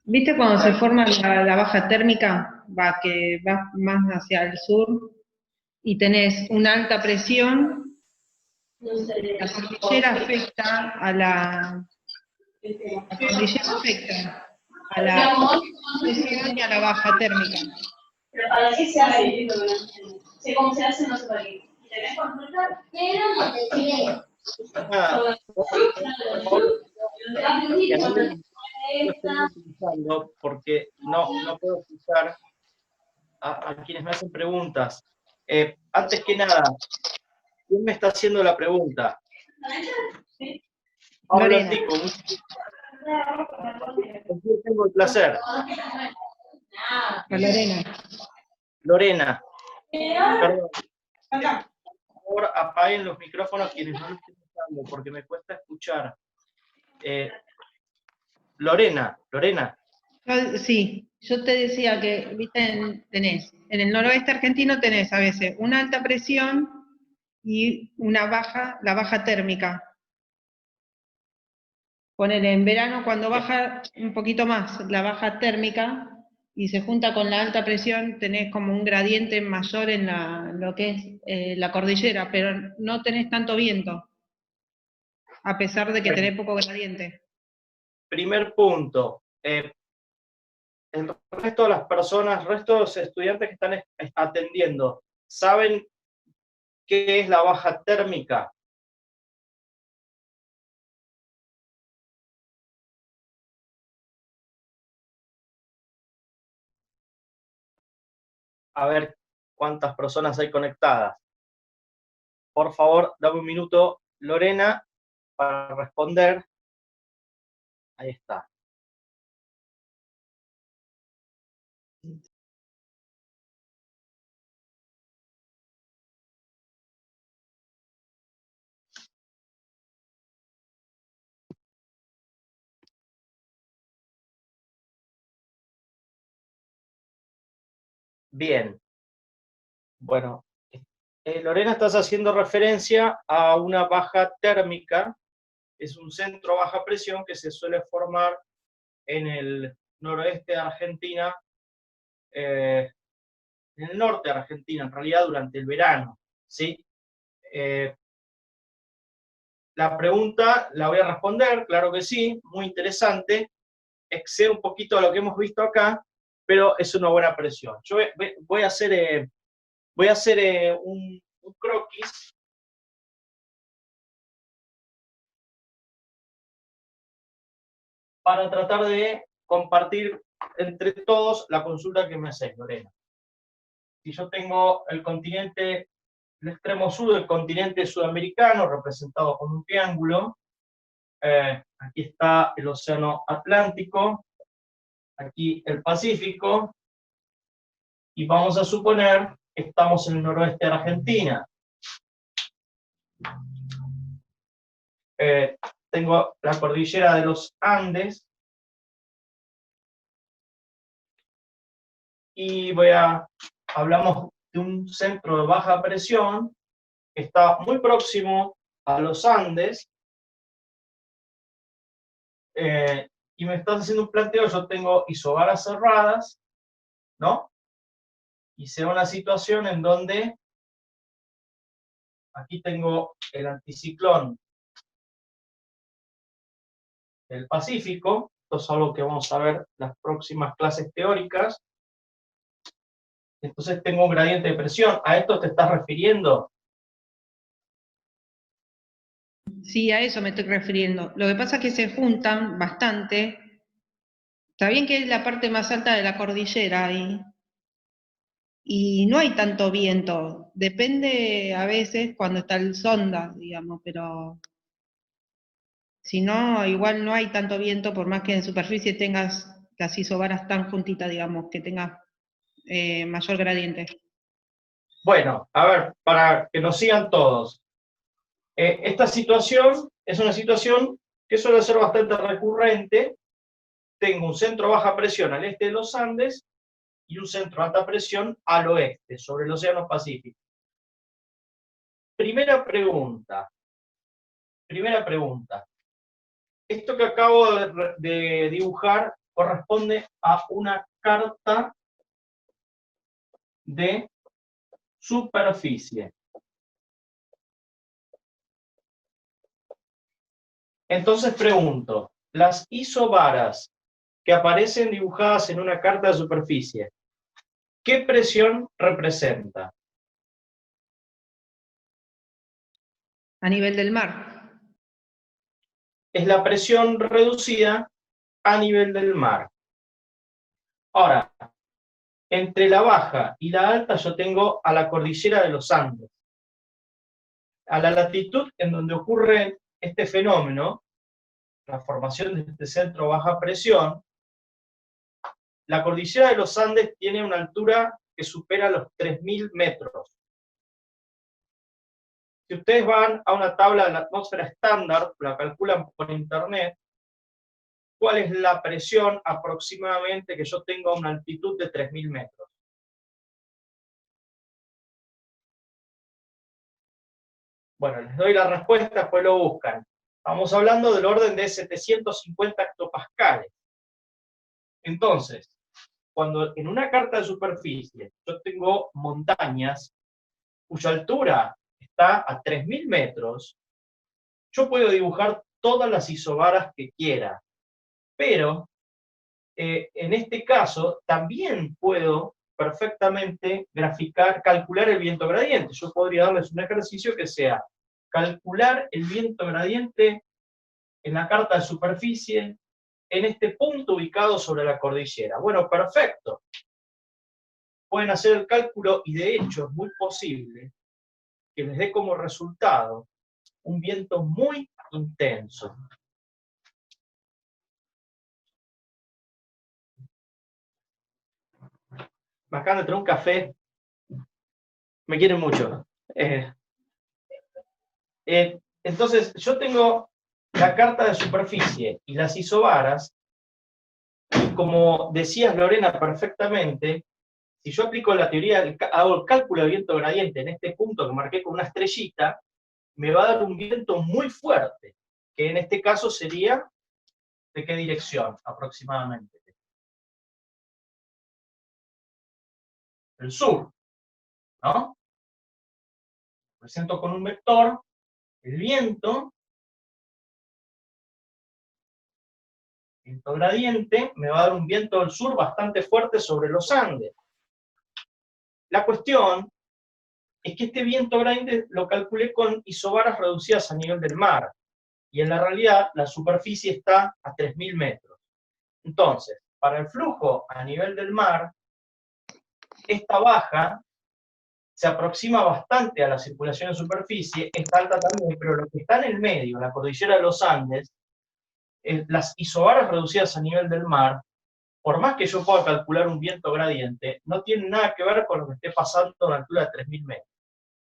S2: ¿Viste cuando se forma la baja térmica? Que va más hacia el sur y tenés una alta presión, la cordillera afecta a la presión y a la baja térmica.
S6: Pero para qué se hace, sé cómo se hace, no sé para qué. ¿Tenés consulta?
S1: Porque no puedo escuchar a quienes me hacen preguntas. Antes que nada, ¿quién me está haciendo la pregunta? Lorena. ¿Con quién tengo el placer? Lorena. Perdón. Por favor, apaguen los micrófonos quienes no lo estén escuchando, porque me cuesta escuchar. Lorena.
S2: Sí, yo te decía que, viste, tenés, en el noroeste argentino tenés a veces una alta presión y la baja térmica. Ponele, en verano cuando baja un poquito más la baja térmica y se junta con la alta presión, tenés como un gradiente mayor en lo que es la cordillera, pero no tenés tanto viento, a pesar de que
S1: Bueno,
S2: tenés poco gradiente.
S1: primer punto. El resto de las personas, el resto de los estudiantes que están atendiendo, ¿saben qué es la baja térmica? A ver cuántas personas hay conectadas. Por favor, dame un minuto, Lorena, para responder. Ahí está. Bien. Bueno, Lorena, estás haciendo referencia a una baja térmica. Es un centro baja presión que se suele formar en el noroeste de Argentina, en el norte de Argentina, en realidad durante el verano, ¿sí? La pregunta la voy a responder, claro que sí, muy interesante, excede un poquito a lo que hemos visto acá, pero es una buena presión. Yo voy a hacer, un croquis para tratar de compartir entre todos la consulta que me hacéis, Lorena. Si yo tengo el continente, el extremo sur del continente sudamericano, representado con un triángulo, aquí está el océano Atlántico, aquí el Pacífico, y vamos a suponer que estamos en el noroeste de Argentina. Tengo la cordillera de los Andes, y hablamos de un centro de baja presión que está muy próximo a los Andes, y me estás haciendo un planteo. Yo tengo isobaras cerradas, ¿no? Y se da una situación en donde aquí tengo el anticiclón del Pacífico. Esto es algo que vamos a ver en las próximas clases teóricas. Entonces tengo un gradiente de presión. ¿A esto te estás refiriendo?
S2: Sí, a eso me estoy refiriendo. Lo que pasa es que se juntan bastante. Está bien que es la parte más alta de la cordillera y no hay tanto viento. Depende a veces cuando está el sonda, digamos, pero si no, igual no hay tanto viento, por más que en superficie tengas las isobaras tan juntitas, digamos, que tengas mayor gradiente.
S1: Bueno, a ver, para que nos sigan todos. Esta situación es una situación que suele ser bastante recurrente. Tengo un centro baja presión al este de los Andes y un centro alta presión al oeste, sobre el Océano Pacífico. Primera pregunta. Esto que acabo de dibujar corresponde a una carta de superficie. Entonces pregunto, las isobaras que aparecen dibujadas en una carta de superficie, ¿qué presión representa?
S2: A nivel del mar.
S1: Es la presión reducida a nivel del mar. Ahora, entre la baja y la alta yo tengo a la cordillera de los Andes. A la latitud en donde ocurre este fenómeno, la formación de este centro baja presión, la cordillera de los Andes tiene una altura que supera los 3.000 metros. Si ustedes van a una tabla de la atmósfera estándar, la calculan por internet, ¿cuál es la presión aproximadamente que yo tengo a una altitud de 3.000 metros? Bueno, les doy la respuesta, después lo buscan. Estamos hablando del orden de 750 hectopascales. Entonces, cuando en una carta de superficie yo tengo montañas cuya altura está a 3.000 metros, yo puedo dibujar todas las isobaras que quiera, pero en este caso también puedo perfectamente calcular el viento gradiente. Yo podría darles un ejercicio que sea calcular el viento gradiente en la carta de superficie en este punto ubicado sobre la cordillera. Bueno, perfecto. Pueden hacer el cálculo y de hecho es muy posible que les dé como resultado un viento muy intenso. Me acaban de traer un café. Me quieren mucho. Entonces, yo tengo la carta de superficie y las isobaras, y como decías, Lorena, perfectamente, si yo aplico la teoría, hago el cálculo de viento gradiente en este punto que marqué con una estrellita, me va a dar un viento muy fuerte, que en este caso sería, ¿de qué dirección aproximadamente? El sur, ¿no? Presento con un vector el viento gradiente, me va a dar un viento del sur bastante fuerte sobre los Andes. La cuestión es que este viento gradiente lo calculé con isobaras reducidas a nivel del mar, y en la realidad la superficie está a 3.000 metros. Entonces, para el flujo a nivel del mar, esta baja se aproxima bastante a la circulación en superficie, está alta también, pero lo que está en el medio, la cordillera de los Andes, las isobaras reducidas a nivel del mar, por más que yo pueda calcular un viento gradiente, no tienen nada que ver con lo que esté pasando a una altura de 3.000 metros.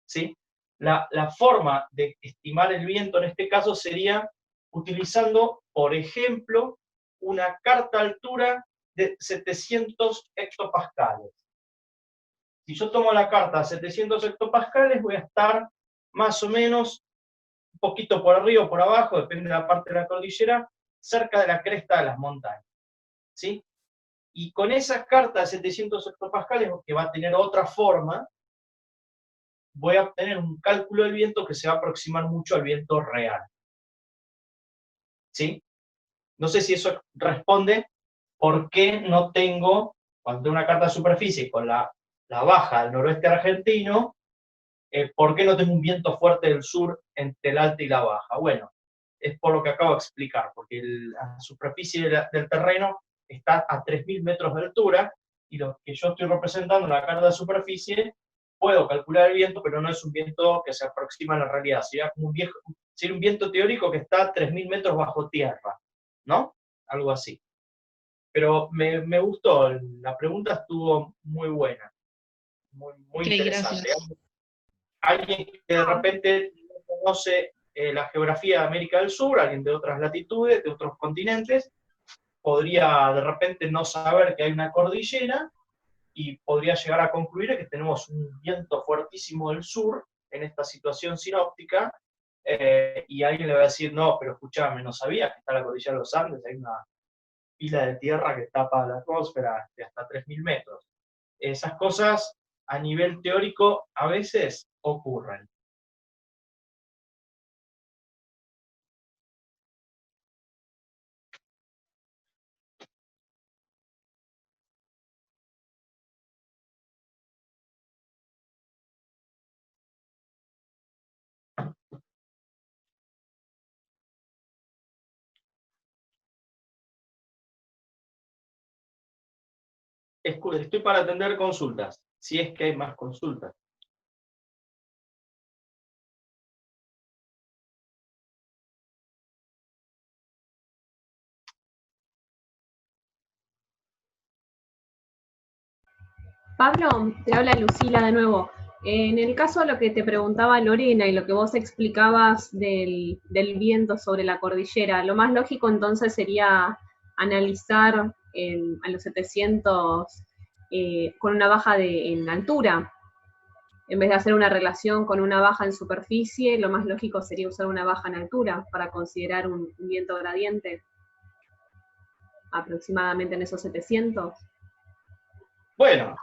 S1: ¿Sí? La forma de estimar el viento en este caso sería utilizando, por ejemplo, una carta altura de 700 hectopascales. Si yo tomo la carta a 700 hectopascales, voy a estar más o menos un poquito por arriba o por abajo, depende de la parte de la cordillera, cerca de la cresta de las montañas. ¿Sí? Y con esa carta de 700 hectopascales, que va a tener otra forma, voy a obtener un cálculo del viento que se va a aproximar mucho al viento real. ¿Sí? No sé si eso responde por qué no tengo, cuando tengo una carta de superficie con la baja del noroeste argentino, por qué no tengo un viento fuerte del sur entre el alta y la baja. Bueno, es por lo que acabo de explicar, porque la superficie del terreno está a 3.000 metros de altura, y lo que yo estoy representando en la carta de superficie, puedo calcular el viento, pero no es un viento que se aproxima a la realidad, sería como un viento teórico que está a 3.000 metros bajo tierra, ¿no? Algo así. Pero me gustó, la pregunta estuvo muy buena, muy interesante.
S2: Gracias.
S1: Alguien que de repente no conoce la geografía de América del Sur, alguien de otras latitudes, de otros continentes, podría de repente no saber que hay una cordillera y podría llegar a concluir que tenemos un viento fuertísimo del sur en esta situación sinóptica, y alguien le va a decir, no, pero escuchame, ¿no sabías que está la cordillera de los Andes? Hay una pila de tierra que tapa la atmósfera de hasta 3.000 metros. Esas cosas a nivel teórico a veces ocurren. Estoy para atender consultas, si es que hay más consultas.
S3: Pablo, te habla Lucila de nuevo. En el caso de lo que te preguntaba Lorena y lo que vos explicabas del viento sobre la cordillera, lo más lógico entonces sería analizar a los 700 con una baja en altura. En vez de hacer una relación con una baja en superficie, lo más lógico sería usar una baja en altura para considerar un viento gradiente aproximadamente en esos 700.
S1: Bueno,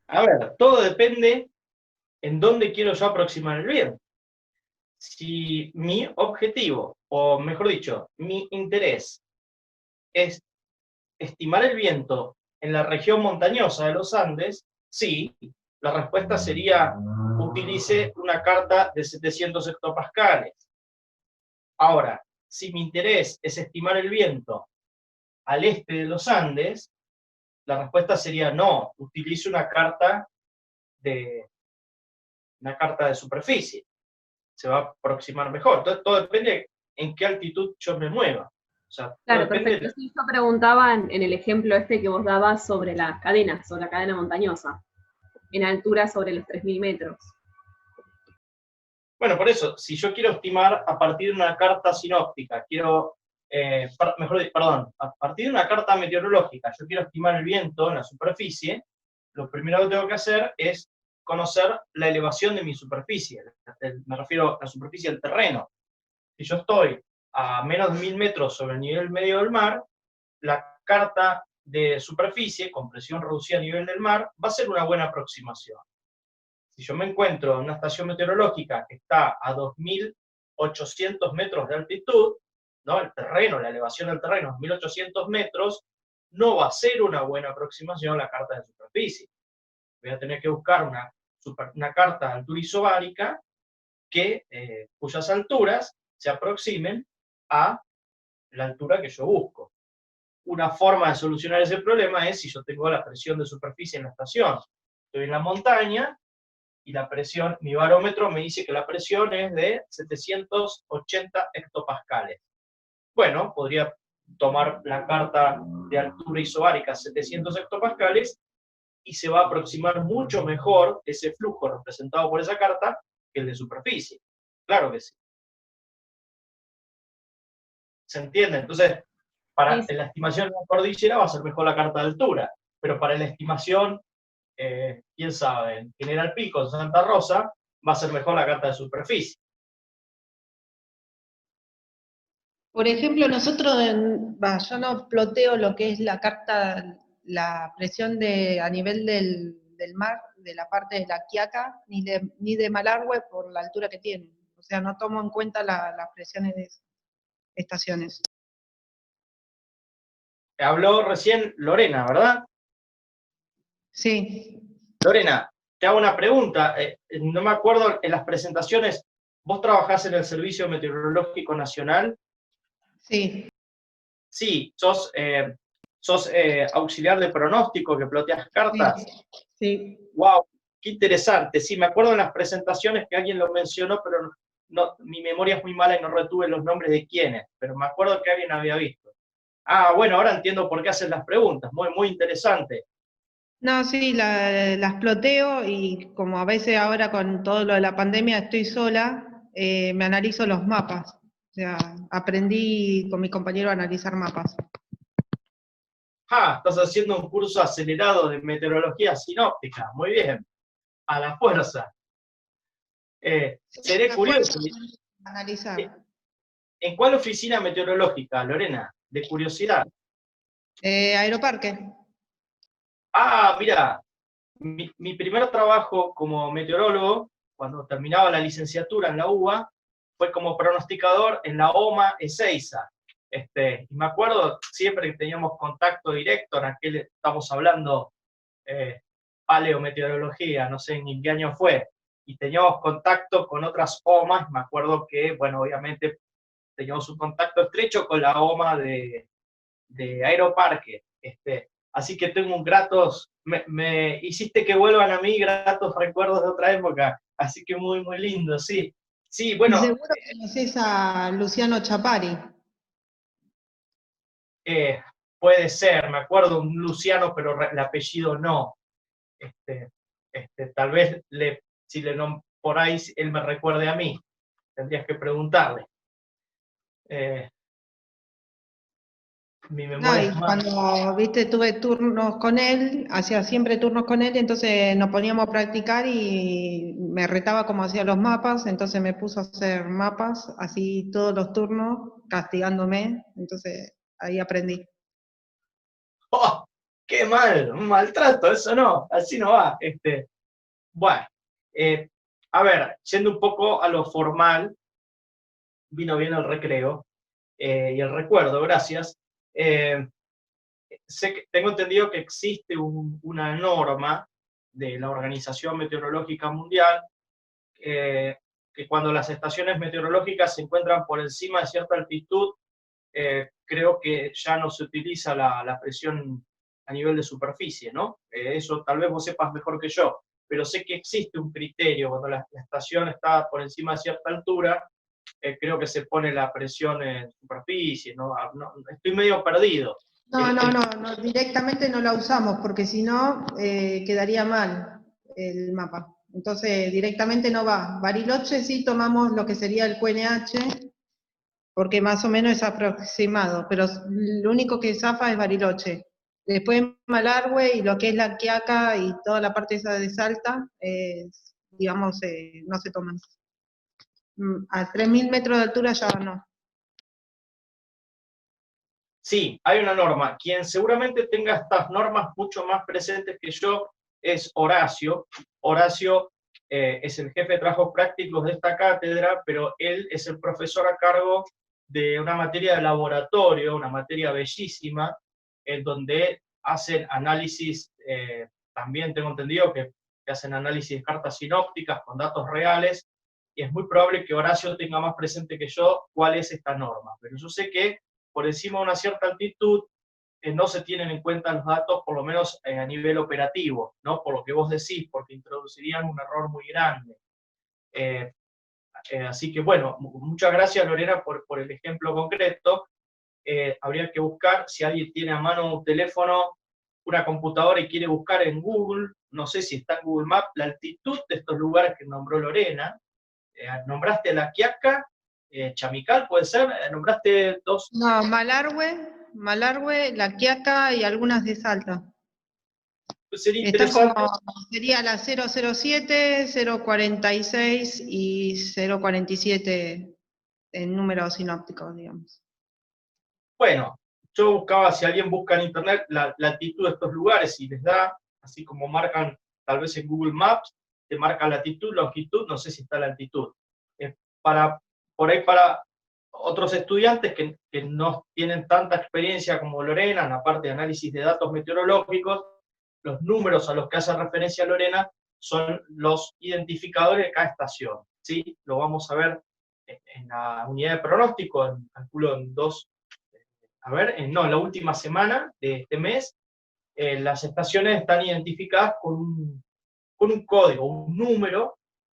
S1: a ver, todo depende en dónde quiero yo aproximar el viento. Si mi objetivo, o mejor dicho, mi interés es estimar el viento en la región montañosa de los Andes, sí, la respuesta sería utilice una carta de 700 hectopascales. Ahora, si mi interés es estimar el viento al este de los Andes, la respuesta sería no, utilice una carta de superficie. Se va a aproximar mejor. Entonces, todo depende en qué altitud yo me mueva. O sea,
S3: claro, perfecto. Sí, yo preguntaba en el ejemplo este que vos dabas sobre la cadena montañosa, en altura sobre los 3.000 metros.
S1: Bueno, por eso, si yo quiero estimar a partir de una carta sinóptica, a partir de una carta meteorológica, yo quiero estimar el viento en la superficie, lo primero que tengo que hacer es conocer la elevación de mi superficie, me refiero a la superficie del terreno. Si yo estoy a menos de 1.000 metros sobre el nivel medio del mar, la carta de superficie, con presión reducida a nivel del mar, va a ser una buena aproximación. Si yo me encuentro en una estación meteorológica que está a 2.800 metros de altitud, ¿no? El terreno, la elevación del terreno, 1.800 metros, no va a ser una buena aproximación la carta de superficie. Voy a tener que buscar una carta de altura isobárica cuyas alturas se aproximen a la altura que yo busco. Una forma de solucionar ese problema es si yo tengo la presión de superficie en la estación. Estoy en la montaña y la presión, mi barómetro me dice que la presión es de 780 hectopascales. Bueno, podría tomar la carta de altura isobárica 700 hectopascales y se va a aproximar mucho mejor ese flujo representado por esa carta que el de superficie. Claro que sí. ¿Se entiende? Entonces, para la estimación de la cordillera va a ser mejor la carta de altura, pero para la estimación, quién sabe, en General Pico, en Santa Rosa, va a ser mejor la carta de superficie.
S2: Por ejemplo, yo no ploteo lo que es la carta, la presión a nivel del mar, de la parte de la Quiaca, ni de Malargüe por la altura que tiene. O sea, no tomo en cuenta las presiones de esas estaciones.
S1: Habló recién Lorena, ¿verdad?
S2: Sí.
S1: Lorena, te hago una pregunta. No me acuerdo, en las presentaciones, ¿vos trabajás en el Servicio Meteorológico Nacional?
S2: Sí.
S1: Sí, sos auxiliar de pronóstico, que ploteas cartas.
S2: Sí.
S1: Wow, qué interesante. Sí, me acuerdo en las presentaciones que alguien lo mencionó, pero mi memoria es muy mala y no retuve los nombres de quiénes, pero me acuerdo que alguien había visto. Ah, bueno, ahora entiendo por qué hacen las preguntas. Muy, muy interesante.
S2: No, sí, las ploteo y como a veces ahora con todo lo de la pandemia estoy sola, me analizo los mapas. O sea, aprendí con mi compañero a analizar mapas.
S1: Ah, estás haciendo un curso acelerado de meteorología sinóptica. Muy bien. A la fuerza. Seré curioso.
S2: Analizar.
S1: ¿En cuál oficina meteorológica, Lorena? De curiosidad.
S2: Aeroparque.
S1: Ah, mira, mi primer trabajo como meteorólogo, cuando terminaba la licenciatura en la UBA, fue como pronosticador en la OMA Ezeiza. Y me acuerdo siempre que teníamos contacto directo, estamos hablando paleometeorología, no sé en qué año fue, y teníamos contacto con otras OMAs, me acuerdo que, bueno, obviamente teníamos un contacto estrecho con la OMA de Aeroparque. Así que tengo me hiciste que vuelvan a mí gratos recuerdos de otra época, así que muy, muy lindo, sí. Sí, bueno.
S2: Y seguro que conoces a Luciano Chapari.
S1: Puede ser, me acuerdo un Luciano, pero el apellido no. Tal vez por ahí él me recuerde a mí, tendrías que preguntarle. mi
S2: No,
S1: memoria
S2: y
S1: es más...
S2: cuando, viste, tuve turnos con él, hacía siempre turnos con él, entonces nos poníamos a practicar y me retaba cómo hacía los mapas, entonces me puso a hacer mapas, así todos los turnos, castigándome, entonces ahí aprendí.
S1: ¡Oh! ¡Qué mal! Un maltrato, eso no, así no va. Bueno, a ver, yendo un poco a lo formal, vino bien el recreo y el recuerdo, gracias. Tengo entendido que existe una norma de la Organización Meteorológica Mundial que cuando las estaciones meteorológicas se encuentran por encima de cierta altitud, creo que ya no se utiliza la presión a nivel de superficie, ¿no? Eso tal vez vos sepas mejor que yo, pero sé que existe un criterio cuando la estación está por encima de cierta altura, creo que se pone la presión en superficie, ¿no? Estoy medio perdido.
S2: No, directamente no la usamos, porque si no, quedaría mal el mapa. Entonces, directamente no va. Bariloche sí tomamos lo que sería el QNH, porque más o menos es aproximado, pero lo único que zafa es Bariloche. Después Malargüe y lo que es la Quiaca y toda la parte esa de Salta, digamos, no se toman. A 3.000 metros de altura ya no.
S1: Sí, hay una norma. Quien seguramente tenga estas normas mucho más presentes que yo es Horacio. Horacio es el jefe de trabajos prácticos de esta cátedra, pero él es el profesor a cargo de una materia de laboratorio, una materia bellísima, en donde hacen análisis, también tengo entendido que hacen análisis de cartas sinópticas con datos reales, y es muy probable que Horacio tenga más presente que yo cuál es esta norma. Pero yo sé que por encima de una cierta altitud, no se tienen en cuenta los datos, por lo menos a nivel operativo, ¿no? Por lo que vos decís, porque introducirían un error muy grande. Así que bueno, muchas gracias Lorena por el ejemplo concreto. Habría que buscar, si alguien tiene a mano un teléfono, una computadora y quiere buscar en Google, no sé si está en Google Maps, la altitud de estos lugares que nombró Lorena. Nombraste La Quiaca, Chamical, ¿puede ser? Nombraste dos.
S2: No, Malargüe, La Quiaca y algunas de Salta.
S1: Sería
S2: Están como,
S1: interesante.
S2: sería la 007, 046 y 047 en números sinópticos, digamos.
S1: Bueno, yo buscaba, si alguien busca en internet la altitud de estos lugares y les da, así como marcan tal vez en Google Maps, te marca latitud, longitud, no sé si está la altitud. Por ahí para otros estudiantes que no tienen tanta experiencia como Lorena en la parte de análisis de datos meteorológicos, los números a los que hace referencia Lorena son los identificadores de cada estación, ¿sí? Lo vamos a ver en la unidad de pronóstico, calculo en la última semana de este mes, las estaciones están identificadas con un código, un número,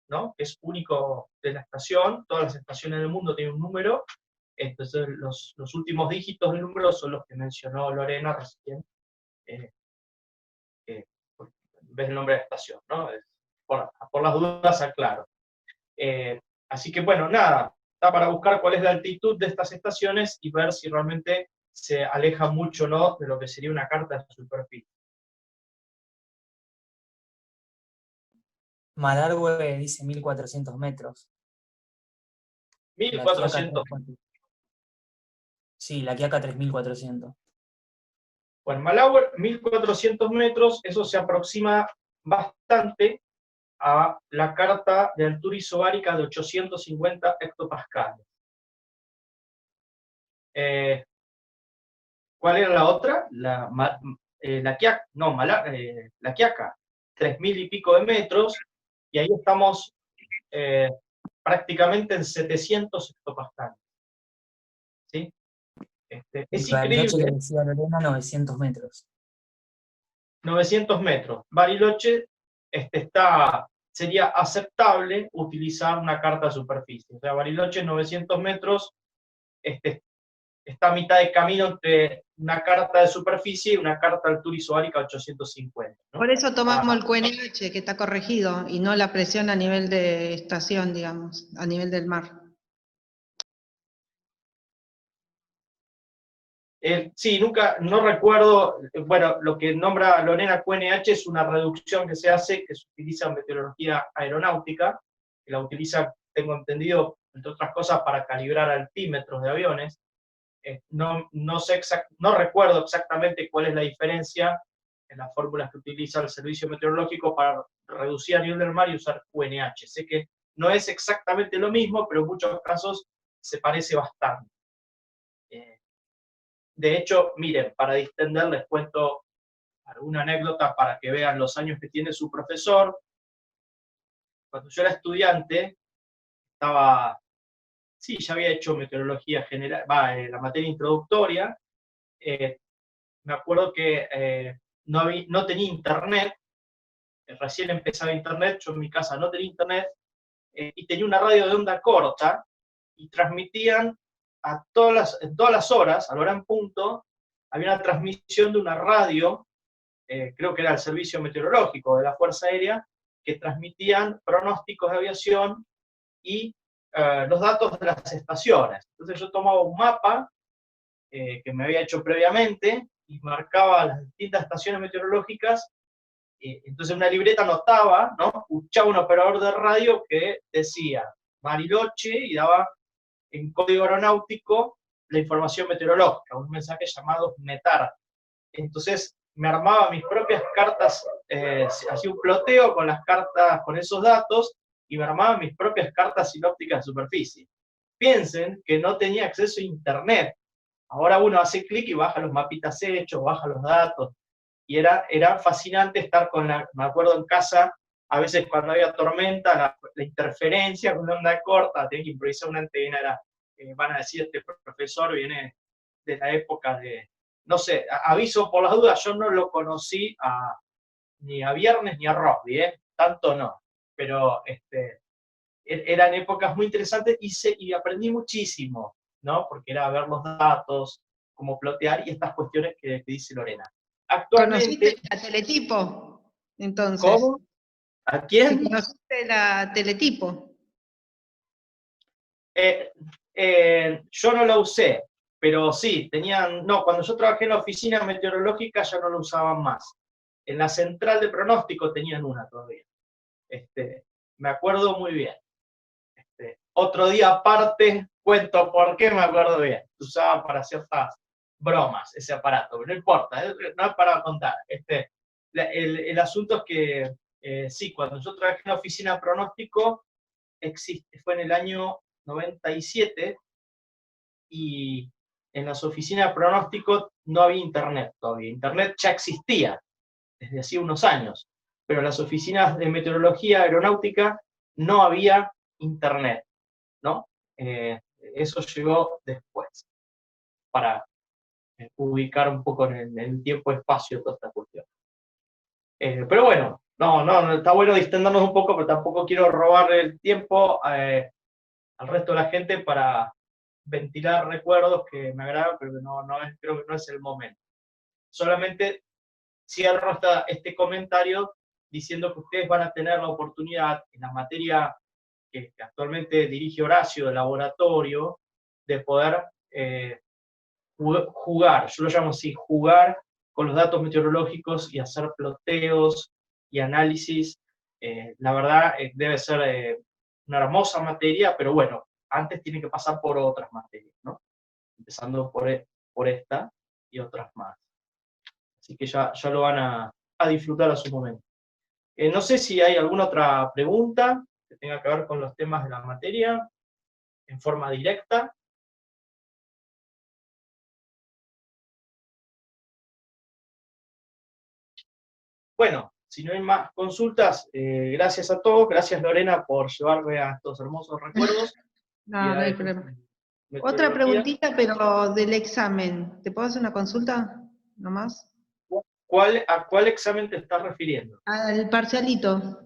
S1: ¿no? Que es único de la estación, todas las estaciones del mundo tienen un número, entonces los últimos dígitos del número son los que mencionó Lorena recién, ves el nombre de la estación, ¿no? Por las dudas aclaro. Así que bueno, nada, está para buscar cuál es la altitud de estas estaciones y ver si realmente se aleja mucho, ¿no?, de lo que sería una carta de superficie.
S5: Malargüe dice 1400 metros.
S1: 1400.
S5: Sí, La Quiaca 3400.
S1: Bueno, Malargüe, 1400 metros, eso se aproxima bastante a la carta de altura isobárica de 850 hectopascales. ¿Cuál era la otra? La Quiaca, 3000 y pico de metros, y ahí estamos prácticamente en 700 hectopascales. ¿Sí? Es
S5: Bariloche le
S1: increíble.
S5: decía a Lorena 900 metros.
S1: 900 metros. Bariloche sería aceptable utilizar una carta de superficie. O sea, Bariloche 900 metros está a mitad de camino entre una carta de superficie y una carta de altura isobárica 850. ¿no?
S2: Por eso tomamos el QNH, que está corregido, y no la presión a nivel de estación, digamos, a nivel del mar.
S1: Sí, no recuerdo, bueno, lo que nombra Lorena QNH es una reducción que se hace, que se utiliza en meteorología aeronáutica, que la utiliza, tengo entendido, entre otras cosas, para calibrar altímetros de aviones. No recuerdo exactamente cuál es la diferencia en las fórmulas que utiliza el servicio meteorológico para reducir a nivel del mar y usar QNH. Sé que no es exactamente lo mismo, pero en muchos casos se parece bastante. De hecho, miren, para distender les cuento alguna anécdota para que vean los años que tiene su profesor. Cuando yo era estudiante, ya había hecho meteorología general, la materia introductoria. Me acuerdo que no tenía internet, recién empezaba internet, yo en mi casa no tenía internet, y tenía una radio de onda corta, y transmitían en todas las horas, a la hora en punto, había una transmisión de una radio, creo que era el servicio meteorológico de la Fuerza Aérea, que transmitían pronósticos de aviación y los datos de las estaciones. Entonces yo tomaba un mapa que me había hecho previamente y marcaba las distintas estaciones meteorológicas. Entonces en una libreta anotaba, ¿no? Escuchaba un operador de radio que decía Bariloche y daba en código aeronáutico la información meteorológica, un mensaje llamado METAR. Entonces me armaba mis propias cartas, hacía un ploteo con las cartas, con esos datos, y me armaba mis propias cartas sinópticas de superficie. Piensen que no tenía acceso a internet. Ahora uno hace clic y baja los mapitas hechos, baja los datos, y era fascinante estar me acuerdo en casa, a veces cuando había tormenta, la interferencia con una onda corta, tenía que improvisar una antena, van a decir, este profesor viene de la época de, no sé, aviso por las dudas, yo no lo conocí ni a Viernes ni a Rosby, tanto no, pero eran épocas muy interesantes y aprendí muchísimo, ¿no? Porque era ver los datos, cómo plotear y estas cuestiones que dice Lorena. Actualmente...
S2: ¿Conociste la Teletipo? Entonces.
S1: ¿Cómo? ¿A quién?
S2: ¿Sí conociste la Teletipo?
S1: Yo no la usé, pero sí, cuando yo trabajé en la oficina meteorológica ya no la usaban más. En la central de pronóstico tenían una todavía. Me acuerdo muy bien. Otro día aparte cuento por qué me acuerdo bien. Se usaba para ciertas bromas ese aparato, pero no importa, no es para contar. El asunto es que sí, cuando yo trabajé en la oficina de pronóstico, fue en el año 97, y en las oficinas de pronóstico no había internet todavía. Internet ya existía desde hacía unos años, pero en las oficinas de meteorología aeronáutica no había internet, ¿no? Eso llegó después, para ubicar un poco en el tiempo-espacio toda esta cuestión. Pero bueno, no, está bueno distendernos un poco, pero tampoco quiero robarle el tiempo al resto de la gente para ventilar recuerdos que me agradan, pero creo que no es el momento. Solamente cierro este comentario diciendo que ustedes van a tener la oportunidad en la materia que actualmente dirige Horacio, de laboratorio, de poder jugar, yo lo llamo así, jugar con los datos meteorológicos y hacer ploteos y análisis. La verdad debe ser una hermosa materia, pero bueno, antes tiene que pasar por otras materias, ¿no? Empezando por esta y otras más. Así que ya lo van a disfrutar a su momento. No sé si hay alguna otra pregunta que tenga que ver con los temas de la materia, en forma directa. Bueno, si no hay más consultas, gracias a todos, gracias Lorena por llevarme a estos hermosos recuerdos.
S2: No hay problema. Otra preguntita, pero del examen. ¿Te puedo hacer una consulta nomás?
S1: ¿A cuál examen te estás refiriendo?
S2: Al parcialito.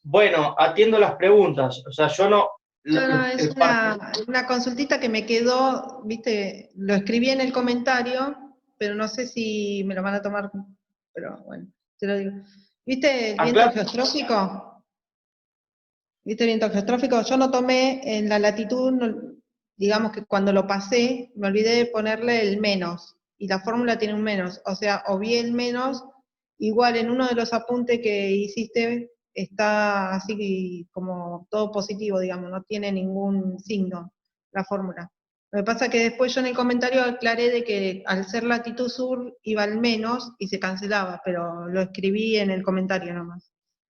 S1: Bueno, atiendo las preguntas. O sea, yo no...
S2: Es una consultita que me quedó, viste, lo escribí en el comentario, pero no sé si me lo van a tomar, pero bueno, te lo digo. ¿Viste el viento geostrófico? ¿Viste el viento geostrófico? Yo no tomé en la latitud, digamos que cuando lo pasé, me olvidé de ponerle el menos, y la fórmula tiene un menos, o sea, obvié el menos, igual en uno de los apuntes que hiciste está así como todo positivo, digamos, no tiene ningún signo la fórmula. Lo que pasa es que después yo en el comentario aclaré de que al ser latitud sur iba al menos y se cancelaba, pero lo escribí en el comentario nomás,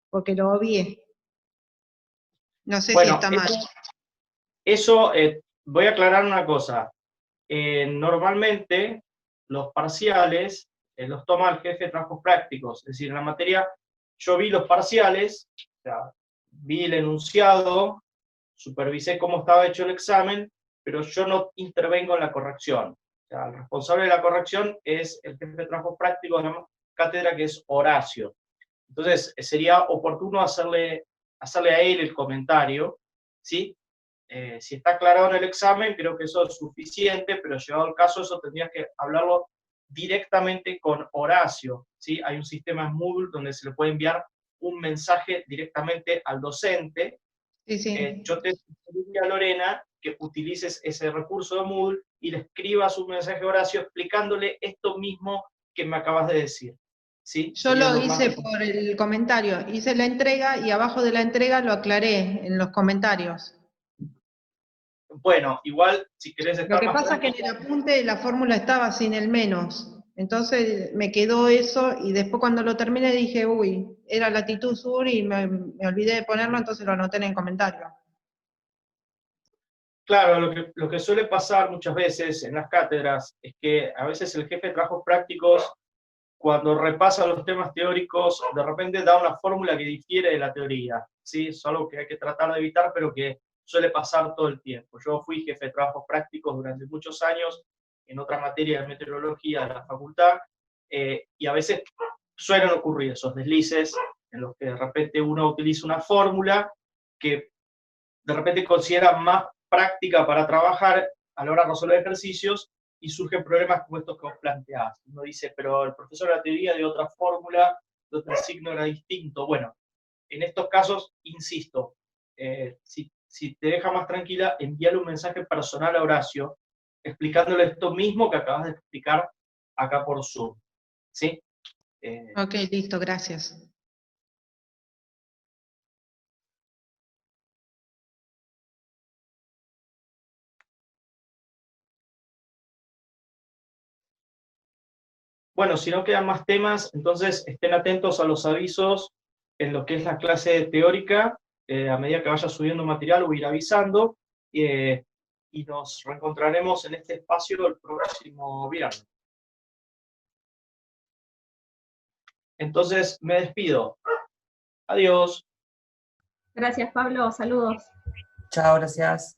S2: porque lo obvié. No sé si
S1: Bueno,
S2: está mal.
S1: eso voy a aclarar una cosa. Normalmente los parciales los toma el jefe de trabajos prácticos, es decir, en la materia yo vi los parciales, o sea, vi el enunciado, supervisé cómo estaba hecho el examen, pero yo no intervengo en la corrección. O sea, el responsable de la corrección es el jefe de trabajos prácticos de la cátedra, que es Horacio. Entonces, sería oportuno hacerle a él el comentario, ¿sí? Si está aclarado en el examen, creo que eso es suficiente, pero llegado el caso, eso tendrías que hablarlo directamente con Horacio, ¿sí? Hay un sistema en Moodle donde se le puede enviar un mensaje directamente al docente.
S2: Sí, sí.
S1: Yo te sugeriría, Lorena, que utilices ese recurso de Moodle y le escribas un mensaje a Horacio explicándole esto mismo que me acabas de decir, ¿sí?
S2: Yo
S1: Sería
S2: lo
S1: lo más
S2: hice por el comentario, hice la entrega y abajo de la entrega lo aclaré en los comentarios.
S1: Bueno, igual, si querés
S2: Lo
S1: estar
S2: que
S1: más
S2: pasa es que en
S1: tranquila,
S2: el apunte la fórmula estaba sin el menos, entonces me quedó eso y después cuando lo terminé dije, uy, era latitud sur y me olvidé de ponerlo, entonces lo anoté en el comentario.
S1: claro, lo que suele pasar muchas veces en las cátedras es que a veces el jefe de trabajos prácticos, cuando repasa los temas teóricos, de repente da una fórmula que difiere de la teoría, ¿sí? Es algo que hay que tratar de evitar, pero que suele pasar todo el tiempo. Yo fui jefe de trabajos prácticos durante muchos años en otra materia de meteorología de la facultad, y a veces suelen ocurrir esos deslices en los que de repente uno utiliza una fórmula que de repente considera más práctica para trabajar a la hora de resolver ejercicios, y surgen problemas como estos que vos planteás. Uno dice, pero el profesor de la teoría de otra fórmula, donde el signo era distinto. Bueno, en estos casos, insisto, si te deja más tranquila, envíale un mensaje personal a Horacio, explicándole esto mismo que acabas de explicar acá por Zoom, ¿sí?
S2: Ok, listo, gracias.
S1: Bueno, si no quedan más temas, entonces estén atentos a los avisos en lo que es la clase teórica. A medida que vaya subiendo material, voy a ir avisando, y nos reencontraremos en este espacio el próximo viernes. Entonces, me despido. Adiós.
S3: Gracias, Pablo. Saludos.
S5: Chao, gracias.